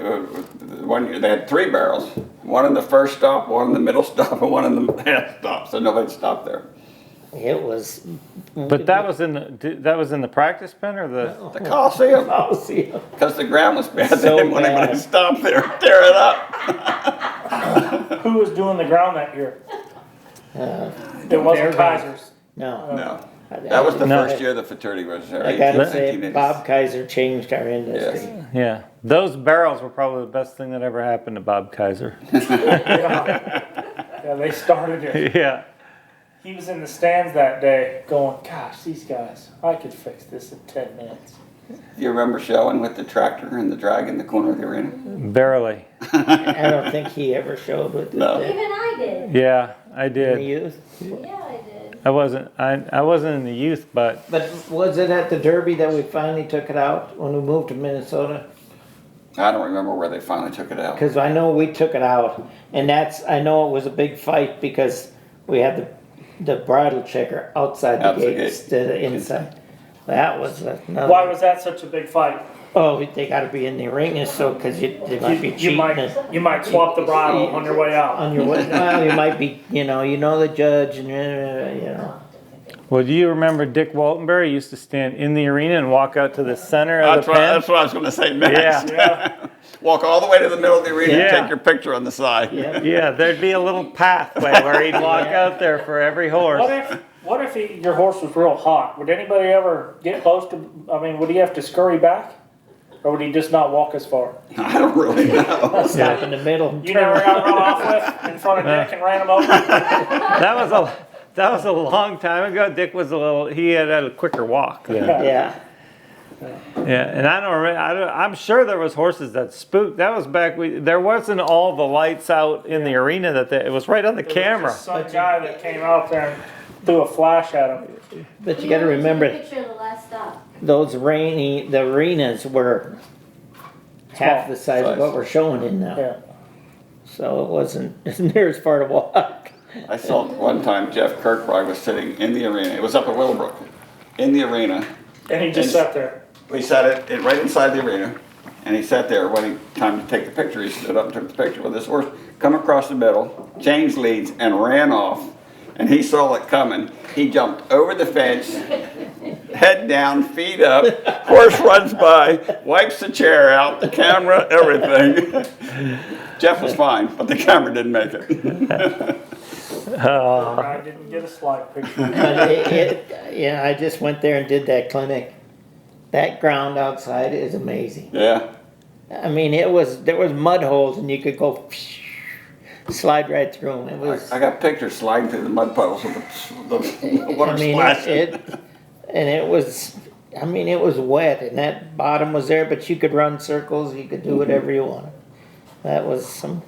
one year they had 3 barrels. One in the first stop, one in the middle stop, and one in the last stop. So nobody stopped there. It was. But that was in the practice pen or the? The Coliseum. Oh, see. Because the ground was bad. So They didn't want anybody to bad. stop there, tear it up. Who was doing the ground that year? It wasn't Kaiser's. No. No. That was the No. first year the Futurity was there. I gotta 18, say, 1980s. Bob Kaiser changed our industry. Yes. Yeah, those barrels were probably the best thing that ever happened to Bob Kaiser. Yeah, they started it. Yeah. He was in the stands that day going, gosh, these guys, I could fix this in 10 minutes. Do you remember showing with the tractor and the drag in the corner of the arena? Barely. I don't think he ever showed with No. Even I did. Yeah, I the did. Yeah, youth. I did. I wasn't in the youth, but But was it at the Derby that we finally took it out when we moved to Minnesota? I don't remember where they finally took it out. Because I know we took it out, and I know it was a big fight because we had the bridle checker outside the Out the gate gate. instead of inside. That was another. Why was that such a big fight? Oh, they got to be in the ring, so because they might be You cheating you might swap the bridle on your way out. on your way. Well, you might be, you know the judge, and you know. well, do you remember Dick Waltenberry used to stand in the arena and walk out to the center of the pen? That's what I was going to say next. Yeah. Walk all the way to the middle of the arena Yeah. and take your picture on the side. Yeah. Yeah, there'd be a little pathway where he'd walk out there for every horse. What if your horse was real hot? Would anybody ever get close to? I mean, would he have to scurry back, or would he just not walk as far? I don't really know. Stop in the middle. And You turn never around. got run off with in front of Dick and ran him over. That was a long time ago. Dick was he had a quicker walk then. Yeah. Yeah, and I'm sure there was horses that spooked. That was back. There wasn't all the lights out in the arena it was right on the camera. Some guy that came out there and threw a flash at him. But you gotta remember, Picture of the last stop. the arenas were half the size of what we're showing in now. Yeah. So it wasn't near as far to walk. I saw one time Jeff Kirkbride was sitting in the arena. It was up at Willowbrook, in the arena. And he just sat there. We sat it right inside the arena, and he sat there waiting time to take the picture. He stood up and took the picture with this horse, come across the middle, changed leads, and ran off. And he saw it coming. He jumped over the fence, head down, feet up. Horse runs by, wipes the chair out, the camera, everything. Jeff was fine, but the camera didn't make it. I didn't get a slide picture. But yeah, I just went there and did that clinic. That ground outside is amazing. Yeah. I mean, there was mud holes and you could go slide right through them. It was. I got pictures sliding through the mud puddles with the water I mean, splashing. it was. I mean, it was wet and that bottom was there, but you could run circles. You could do whatever you wanted. That was some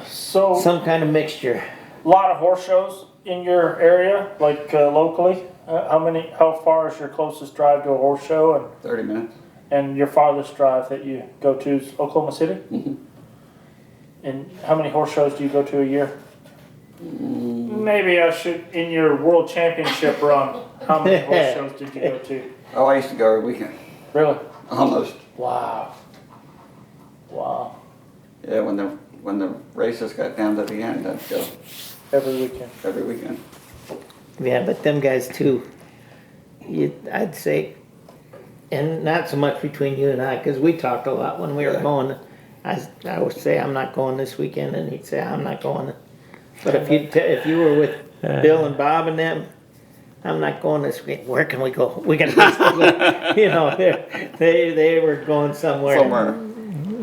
So, kind of mixture. a lot of horse shows in your area, like locally. How far is your closest drive to a horse show, 30 minutes. and your farthest drive that you go to is Oklahoma City? Mhm. And how many horse shows do you go to a year? Maybe I should, in your world championship run, how many horse shows did you go to? Oh, I used to go every weekend. Really? Almost. Wow. Wow. Yeah, when the races got down to the end, I'd go Every weekend. every weekend. Yeah, but them guys too. I'd say, and not so much between you and I, because we talked a lot when we were Yeah. going. I would say I'm not going this weekend, and he'd say I'm not going. But if you were with Bill and Bob and them, I'm not going this weekend. Where can we go? We got to, you know, they were going somewhere. Somewhere.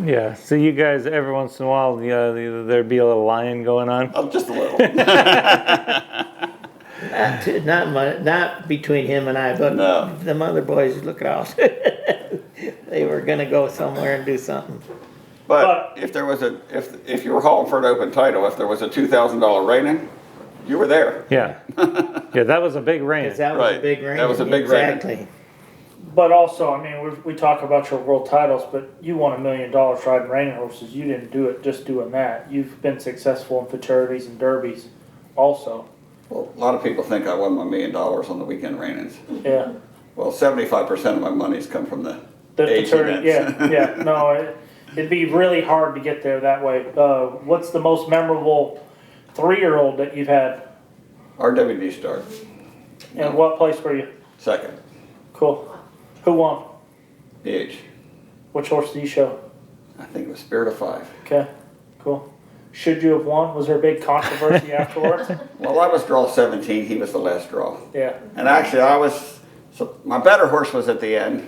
Yeah. So you guys, every once in a while, there'd be a little lion going on. Oh, just a little. Not between him and I, but No. them other boys. Look at us. They were gonna go somewhere and do something. But if there was if you were hauling for an open title, if there was a $2,000 reining, you were there. Yeah. Yeah, that was a big rain. 'Cause that was Right. a big rain. That was a big rain. Exactly. But also, I mean, we talk about your world titles, but you won $1 million riding reining horses. You didn't do it just doing that. You've been successful in futurities and derbies also. Well, a lot of people think I won my $1 million on the weekend reignings. Yeah. Well, 75% of my money's come from the The age futurity, events. yeah. No, it'd be really hard to get there that way. What's the most memorable 3-year-old that you've had? RWD start, And what place were you? second, Cool. Who won? BH. Which horse did you show? I think it was Spirit of 5. Okay, cool. Should you have won? Was there a big controversy afterwards? Well, I was draw 17, he was the last draw. Yeah. And actually my better horse was at the end,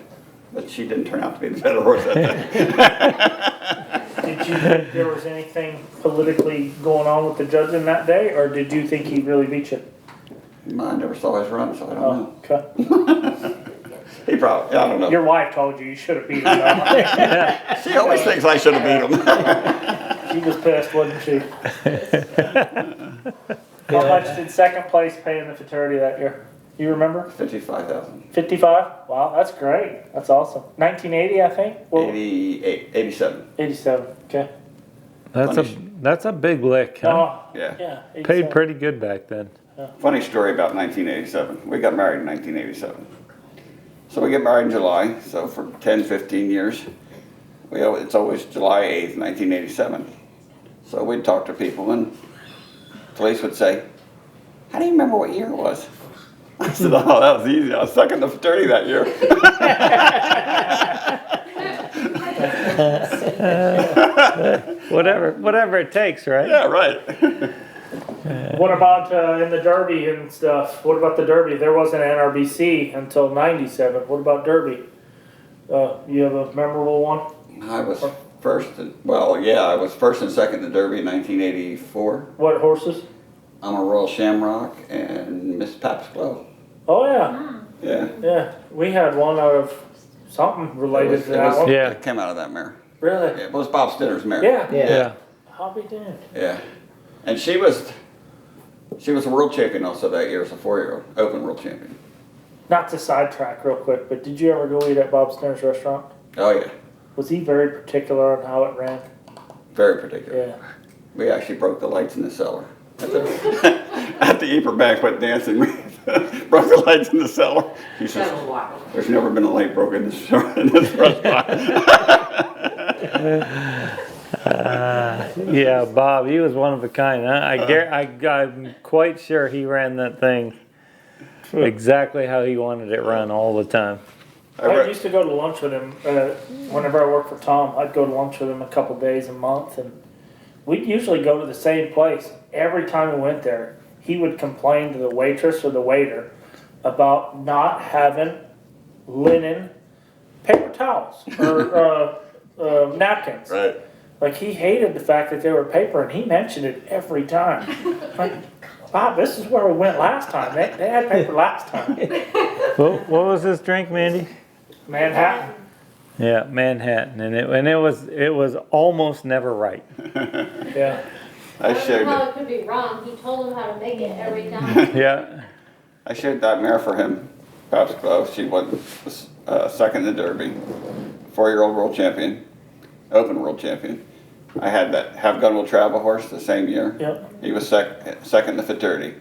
but she didn't turn out to be the better horse at the end. Did you think there was anything politically going on with the judging that day, or did you think he really beat you? I never saw his run, so I don't know. Okay. He probably, I don't know. Your wife told you should have beat him. She always thinks I should have beat him. She was pissed, wasn't she? How much did second place pay in the futurity that year? You remember? 55,000. 55? Wow, that's great. That's awesome. 1980, I think? Well, 88, 87. 87, okay. That's a big lick, huh? Oh, Yeah. yeah. Paid 87. pretty good back then. Funny story about 1987. We got married in 1987. So we get married in July, so for 10, 15 years, it's always July 8th, 1987. So we'd talk to people and police would say, how do you remember what year it was? I said, oh, that was easy. I was stuck in the fraternity that year. Whatever it takes, right? Yeah, right. What about in the Derby and stuff? What about the Derby? There wasn't an NRBC until 97. What about Derby? You have a memorable one? I was first, I was first and second in the Derby in 1984. What horses? I'm a Royal Shamrock and Miss Pap's Glow. Oh, yeah. Yeah. Yeah. We had one out of something related to It that one. Yeah. It came out of that mare. Really? Yeah, it was Bob Stinner's mare. Yeah. Yeah. I'll be damned. Yeah. And she was a world champion also that year as a 4-year-old, open world champion. Not to sidetrack real quick, but did you ever go eat at Bob Stinner's restaurant? Oh yeah, Was he very particular on how it ran? very particular. Yeah. We actually broke the lights in the cellar. At the, at the Eber banquet dancing, we broke the lights in the cellar. He says, there's never been a light broken in this restaurant. Yeah, Bob, he was one of a kind. I'm quite sure he ran that thing exactly how he wanted it run all the time. I used to go to lunch with him whenever I worked for Tom. I'd go to lunch with him a couple days a month, and we'd usually go to the same place. Every time we went there, he would complain to the waitress or the waiter about not having linen paper towels or napkins. Right. Like, he hated the fact that they were paper, and he mentioned it every time. Like, Bob, this is where we went last time. They had paper last time. What was this drink, Mandy? Manhattan. Yeah, Manhattan, and it was almost never right. Yeah. I I don't showed know how it. it could be wrong. He told him how to make it every time. Yeah, I showed that mare for him. Pops Glove. She won second in the Derby. 4-year-old world champion, open world champion. I had that Have Gun Will Travel horse the same year. Yep. He was second in the Futurity.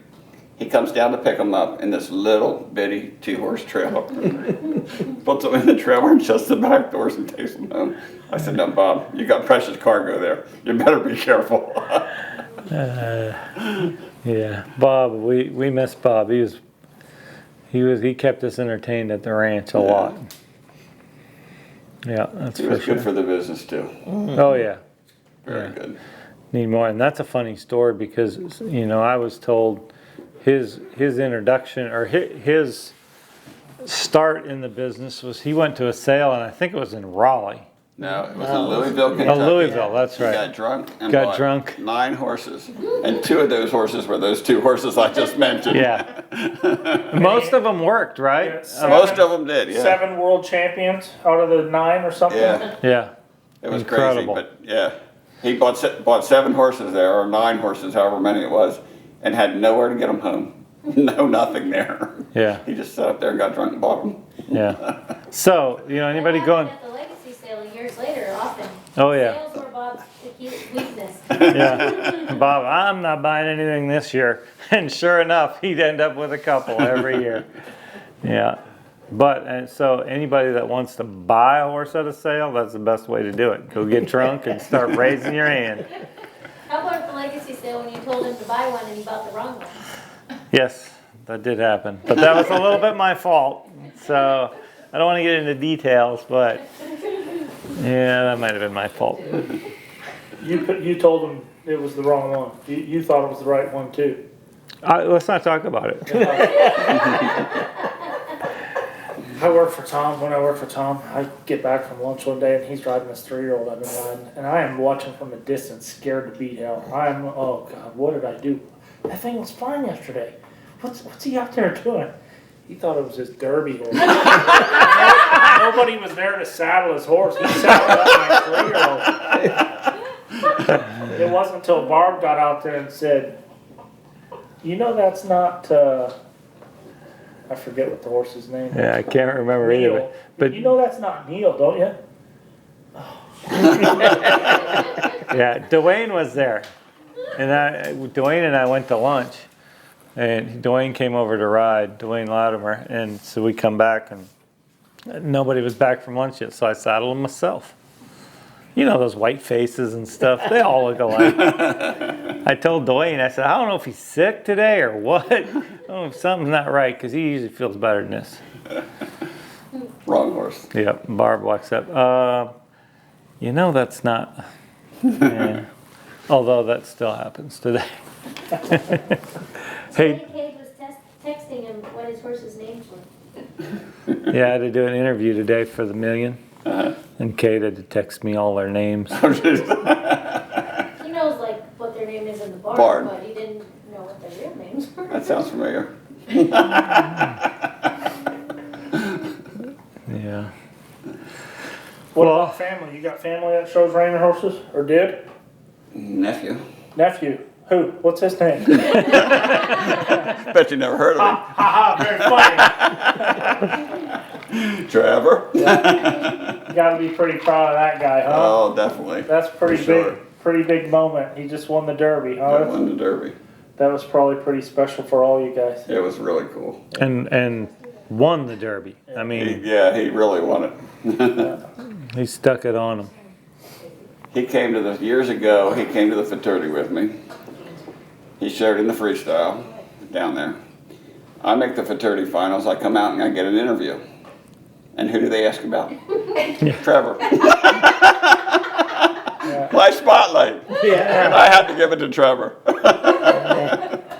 He comes down to pick him up in this little bitty 2-horse trailer. Puts him in the trailer and shuts the back doors and takes him home. I said, no, Bob, you got precious cargo there. You better be careful. yeah. Bob, we miss Bob. He kept us entertained at the ranch a lot. Yeah, that's He for was sure. good for the business too. Oh yeah. Very Yeah. good. Need more, and that's a funny story because I was told his introduction or his start in the business was he went to a sale, and I think it was in Raleigh. No, it was in Louisville, Kentucky. Oh, Louisville, that's He right. got drunk and Got bought drunk. 9 horses, and 2 of those horses were those 2 horses I just mentioned. Yeah. Most of them worked, right? Yeah, Most of them did. Yeah. 7 world champions out of the 9 or something. Yeah. Yeah. It was Incredible. crazy, but yeah, he bought 7 horses there, or 9 horses, however many it was, and had nowhere to get them home. No, nothing there. Yeah. He just sat up there and got drunk and bought them. Yeah. So, anybody That going? happened at the legacy sale years later, often. Oh yeah. Sales were Bob's weakness. Yeah. Bob, I'm not buying anything this year. And sure enough, he'd end up with a couple every year. Yeah. But, and so anybody that wants to buy a horse at a sale, that's the best way to do it. Go get drunk and start raising your hand. How about at the legacy sale when you told him to buy one and he bought the wrong one? Yes, that did happen. But that was a little bit my fault. So I don't want to get into details, but yeah, that might have been my fault. You told him it was the wrong one. You thought it was the right one too. Let's not talk about it. I work for Tom. When I work for Tom, I get back from lunch one day and he's riding this 3-year-old I've been riding, and I am watching from a distance, scared to beat hell. Oh God, what did I do? That thing was fine yesterday. What's he out there doing? He thought it was his derby horse. Nobody was there to saddle his horse. He saddled up my 3-year-old. It wasn't until Barb got out there and said, that's not, I forget what the horse's name is. Yeah, I can't remember either. Neil. But That's not Neil, don't you? yeah, Dwayne was there. And Dwayne and I went to lunch. And Dwayne came over to ride, Dwayne Latimer. And so we come back and nobody was back from lunch yet. So I saddled him myself. Those white faces and stuff, they all look alike. I told Dwayne, I said, I don't know if he's sick today or what. Oh, something's not right, because he usually feels better than this. Wrong horse. Yep, Barb walks up. That's not. Yeah. Although that still happens today. Hey, Kate was texting him what his horse's names were. yeah, I had to do an interview today for the Million. And Kate had to text me all their names. He knows what their name is in the barn, but he didn't know what their real names were. That sounds familiar. Yeah. What Well- about family? You got family that shows reining horses, or did? Nephew. Nephew. Who? What's his name? Bet you never heard of Haha, very funny. him. Trevor. You gotta be pretty proud of that guy, huh? Oh, definitely. That's pretty For sure. big, pretty big moment. He just won the Derby, That huh? won the Derby. That was probably pretty special for all you guys. It was really cool. And won the Derby. I mean, He really won it. he stuck it on him. He came to the, years ago, he came to the Futurity with me. He shared in the freestyle down there. I make the Futurity finals, I come out and I get an interview. And who do they ask about? Trevor. My spotlight. Yeah. And I had to give it to Trevor.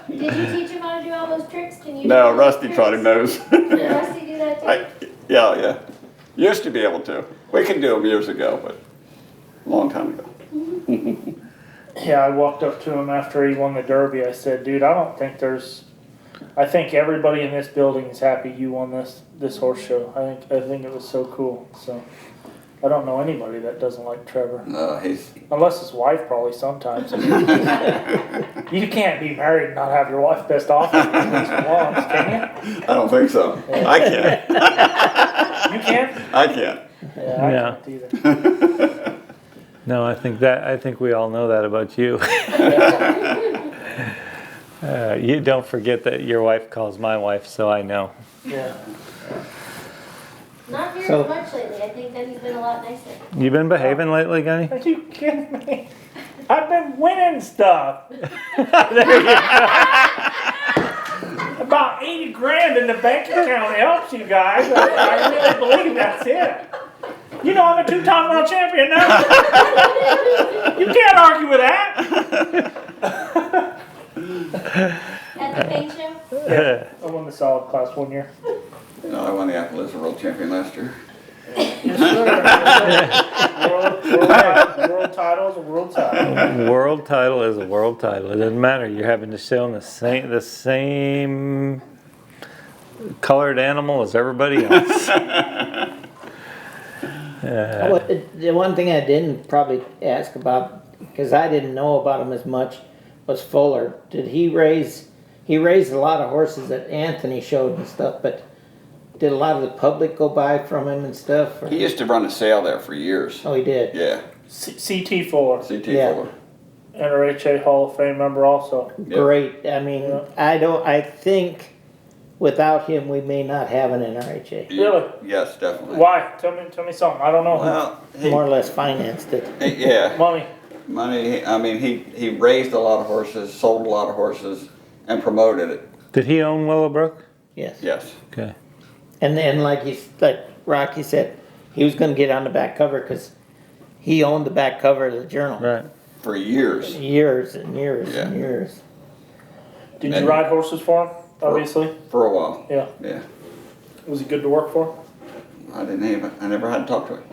Did you teach him how to do all those tricks? Can you? No, do those Rusty taught him tricks? those. Did Rusty do that too? Yeah. Used to be able to. We could do them years ago, but a long time ago. Yeah, I walked up to him after he won the Derby. I said, dude, I think everybody in this building is happy you won this horse show. I think it was so cool. So I don't know anybody that doesn't like Trevor. He's. Unless his wife probably sometimes. You can't be married and not have your wife pissed off at you at least once, can I don't think so. I can't. you? You can? I can't. Yeah, I Yeah. can't either. No, I think we all know that about you. You don't forget that your wife calls my wife, so I know. Yeah. Not near So- as much lately. I think that he's been a lot nicer. You been behaving lately, Gunny? Are you kidding me? I've been winning stuff. About 80 grand in the bank account helps you guys. I really believe that's it. You know I'm a 2-time world champion now. You can't argue with that. At the paint show? I won the solid class 1 year. No, I won the Appalachia World Champion last year. Yes, sir. World title is a world title. World title is a world title. It doesn't matter. You're having to show the same colored animal as everybody else. The one thing I didn't probably ask about, because I didn't know about him as much, was Fuller. Did he raised a lot of horses that Anthony showed and stuff, but did a lot of the public go by from him and stuff? Or? He used to run a sale there for years. Oh, he did? Yeah, CT Fuller, CT Yeah. Fuller. NRHA Hall of Fame member also. Great. I mean, Yeah. I think without him we may not have an NRHA. Really? Yes, definitely. Why? Tell me something. I don't know. Well, More or less financed it. yeah, Money. money. I mean, he raised a lot of horses, sold a lot of horses, and promoted it. Did he own Willowbrook? Yes. Yes. Okay. And then, like Rocky said, he was going to get on the back cover because he owned the back cover of the journal. Right. For years. Years and years Yeah. and years. Did And- you ride horses for him? Obviously. For a while. Yeah. Yeah. Was he good to work for? I never had to talk to him.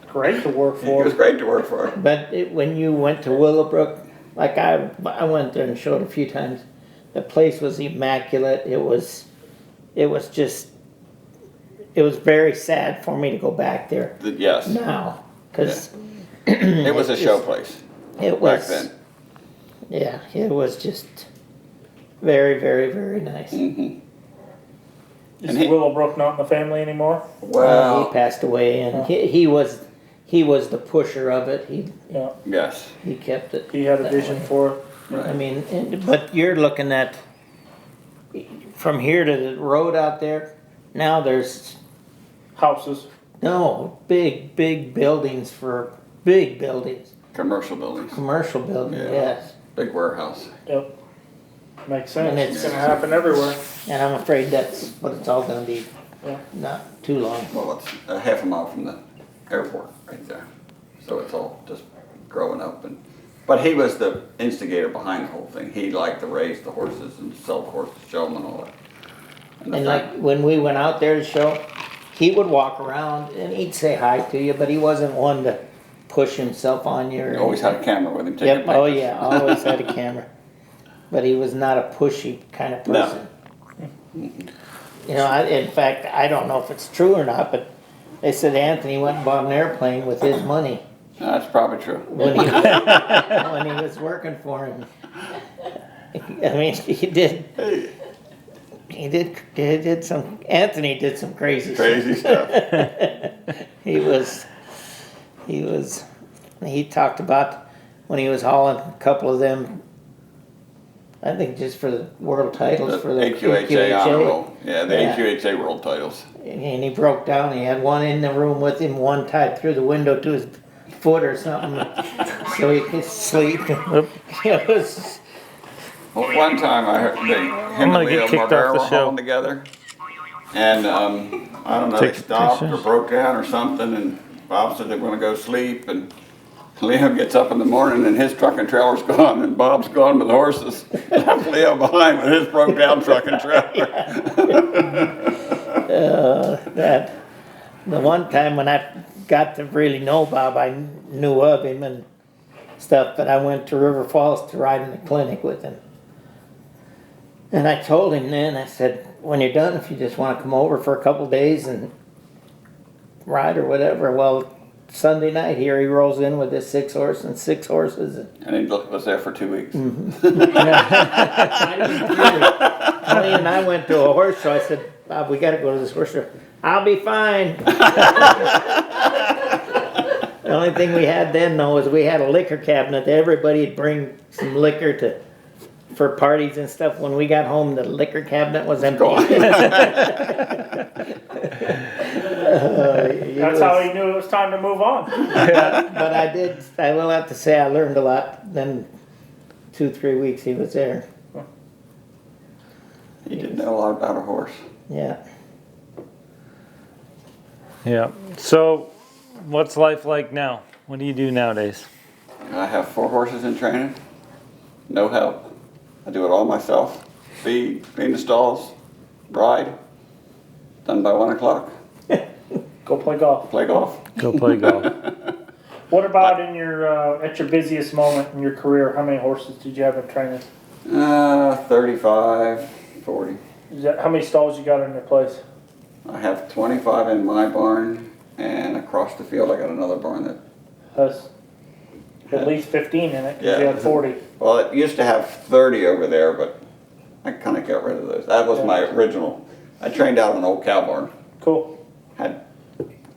Great to work He for. was great to work for. But when you went to Willowbrook, like I went there and showed a few times, the place was immaculate. It was very sad for me to go back there Yes. now because It was a show place it back was then. yeah, it was just very, very, very nice. Mm-hmm. Is And he- Willowbrook not in the family anymore? He Well, passed away, and he was the pusher of it. Yeah. yes. He kept it. He had a that vision way. for it. I mean, but you're looking at from here to the road out there. Now there's Houses. big buildings for big buildings, Commercial buildings. commercial buildings. Yeah. Yes, Big warehouse. Yep. Makes sense. And It's it's- gonna happen everywhere. and I'm afraid that's what it's all going to be. Yeah. Not too long. Well, it's a half a mile from the airport right there. So it's all just growing up. But he was the instigator behind the whole thing. He liked to raise the horses and sell the horses, show them and all that. the And fact- like when we went out there to show, he would walk around and he'd say hi to you, but he wasn't one to push himself on you. Or He always had a camera with him taking Yep. pictures. Oh yeah, always had a camera. But he was not a pushy kind of No. person. You know, in fact, I don't know if it's true or not, but they said Anthony went and bought an airplane with his money That's probably true. when he was working for him. I mean, he did some, Anthony did some crazy stuff. He talked about when he was hauling a couple of them, I think just for the world titles for the AQHA honor roll. Yeah, the Yeah. AQHA world titles. And he broke down. He had one in the room with him, one tied through the window to his foot or something, so he could sleep. It was. Well, one time I heard him gonna and get Leo kicked off Barbera the were show. hauling together, and I don't know, they Take stopped or pictures. broke down or something, and Bob said they want to go sleep, and Leo gets up in the morning and his truck and trailer's gone, and Bob's gone with the horses. Left Leo behind with his broke down truck and trailer. That the one time when I got to really know Bob, I knew of him and stuff, but I went to River Falls to ride in the clinic with him. And I told him then, I said, when you're done, if you just want to come over for a couple days and ride or whatever. Well, Sunday night here, he rolls in with his 6 horses and 6 horses. And he was there for 2 weeks. Tony and I went to a horse show. I said, Bob, we got to go to this horse show. I'll be fine. The only thing we had then, though, was we had a liquor cabinet. Everybody'd bring some liquor for parties and stuff. When we got home, the liquor cabinet was empty. That's how he knew it was time to move on. But I will have to say I learned a lot. Then 2-3 weeks he was there. He didn't know a lot about a horse. Yeah. Yeah. So, what's life like now? What do you do nowadays? I have 4 horses in training, no help. I do it all myself. Feed, clean the stalls, ride. Done by 1 o'clock. Go play golf. Play golf. Go play golf. What about in your at your busiest moment in your career? How many horses did you have in training? 35, 40. How many stalls you got in your place? I have 25 in my barn, and across the field I got another barn that. Has at least 15 in it. 'Cause Yeah. You had 40. Well, it used to have 30 over there, but I kind of got rid of those. That was my original. I trained out of an old cow barn. Cool. Had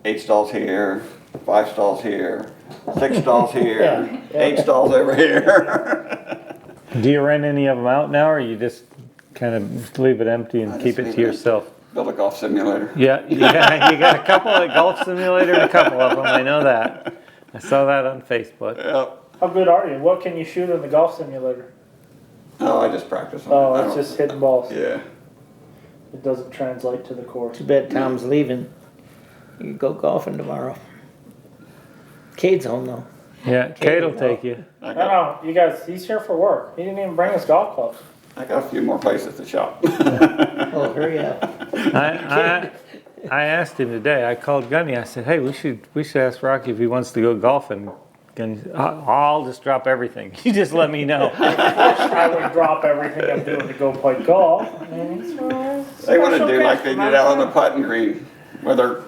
8 stalls here, 5 stalls here, 6 stalls here, Yeah. 8 stalls over here. Do you rent any of them out now, or you just kind of leave it empty and I keep just it leave to it yourself? Build a golf simulator. Yeah, you got a couple of golf simulator and a couple of them. I know that. I saw that on Facebook. Yep. How good are you? What can you shoot in the golf simulator? Oh, I just practice on Oh, it. I it's don't- just hitting balls. Yeah. It doesn't translate to the course. Too bad Tom's leaving. You go golfing tomorrow. Cade's home though. Yeah, Kate will take you. I No, no, you guys, he's here for work. He didn't even bring his golf clubs. got a few more places to shop. Oh, hurry up. I asked him today. I called Gunny. I said, "Hey, we should ask Rocky if he wants to go golfing." And I'll just drop everything. You just let me know. I would drop everything I'm doing to go play golf. They want to do like they did out on the putting green, with their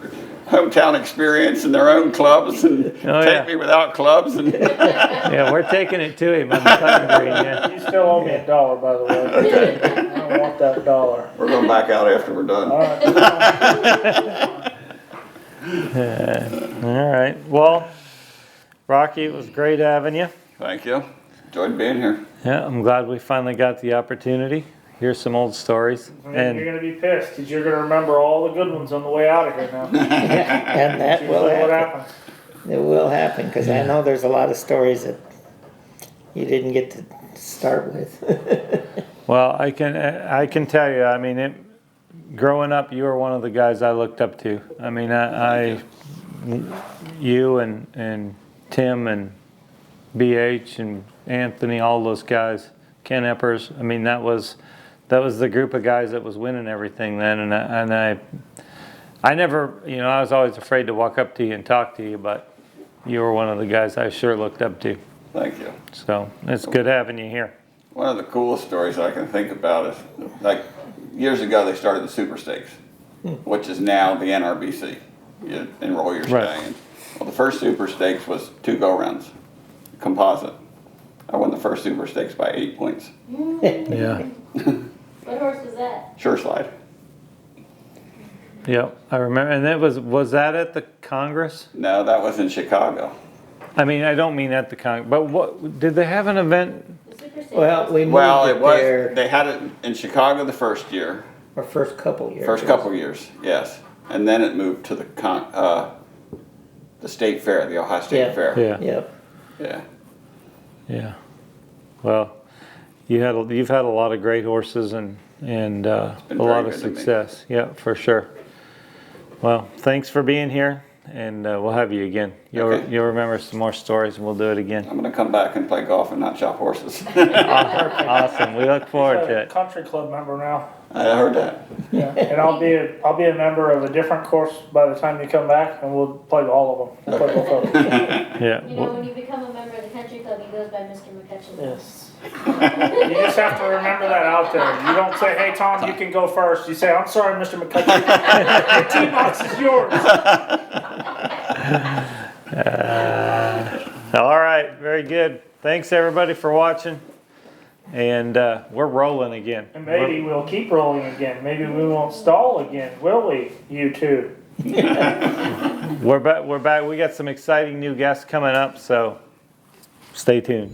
hometown experience and their own clubs, and Oh, take yeah. me without clubs. And Yeah, we're taking it to him on the putting green. Yeah. You still owe me $1, by the way. Okay. I don't want that $1. We're going back out after we're done. All right. All right. Well, Rocky, it was great having you. Thank you. Enjoyed being here. Yeah, I'm glad we finally got the opportunity. Here's some old stories. You're And gonna be pissed because you're gonna remember all the good ones on the way out of here now. And that will Usually what happen. happens. It will happen, because I know there's a lot of stories that you didn't get to start with. well, I can tell you. I mean, growing up, you were one of the guys I looked up to. I mean, you and Tim and BH and Anthony, all those guys, Ken Eppers. I mean, that was the group of guys that was winning everything then. And I never, I was always afraid to walk up to you and talk to you, but you were one of the guys I sure looked up to. Thank you. So it's good having you here. One of the coolest stories I can think about is, like, years ago they started the Super Stakes, which is now the NRBC. You enroll your Right. stallions. Well, the first Super Stakes was 2 go-rounds, composite. I won the first Super Stakes by 8 points. Yeah. What horse was that? Sure slide. Yep, I remember. And that was that at the Congress? No, that was in Chicago. I mean, I don't mean at the Congress, but what, did they have an event? The Super Six? Well, we moved Well, it it was, there they had it in Chicago the first year, our first couple years. first couple years, yes. And then it moved to the state fair, the Ohio State Yeah. Fair. Yeah, Yep. Yeah. yeah. Well, you've had a lot of great horses and been a very lot of good to me. success. Yeah, for sure. Well, thanks for being here, and we'll have you again. Okay. You'll remember some more stories, and we'll do it again. I'm gonna come back and play golf and not chop horses. Awesome. We look forward to a it. country club member now. I heard that. Yeah, and I'll be a member of a different course by the time you come back, and we'll play all of them. We'll play both of them. Yeah. You know, when you become a member of the country club, he goes by Mr. McCutcheon. Yes. You just have to remember that out there. You don't say, "Hey Tom, you can go first." You say, "I'm sorry, Mr. McCutcheon. The tee box is yours." All right. Very good. Thanks everybody for watching, and we're rolling again. And maybe we'll keep rolling again. Maybe we won't stall again, will we? You two. We're back. We're back. We got some exciting new guests coming up, so stay tuned.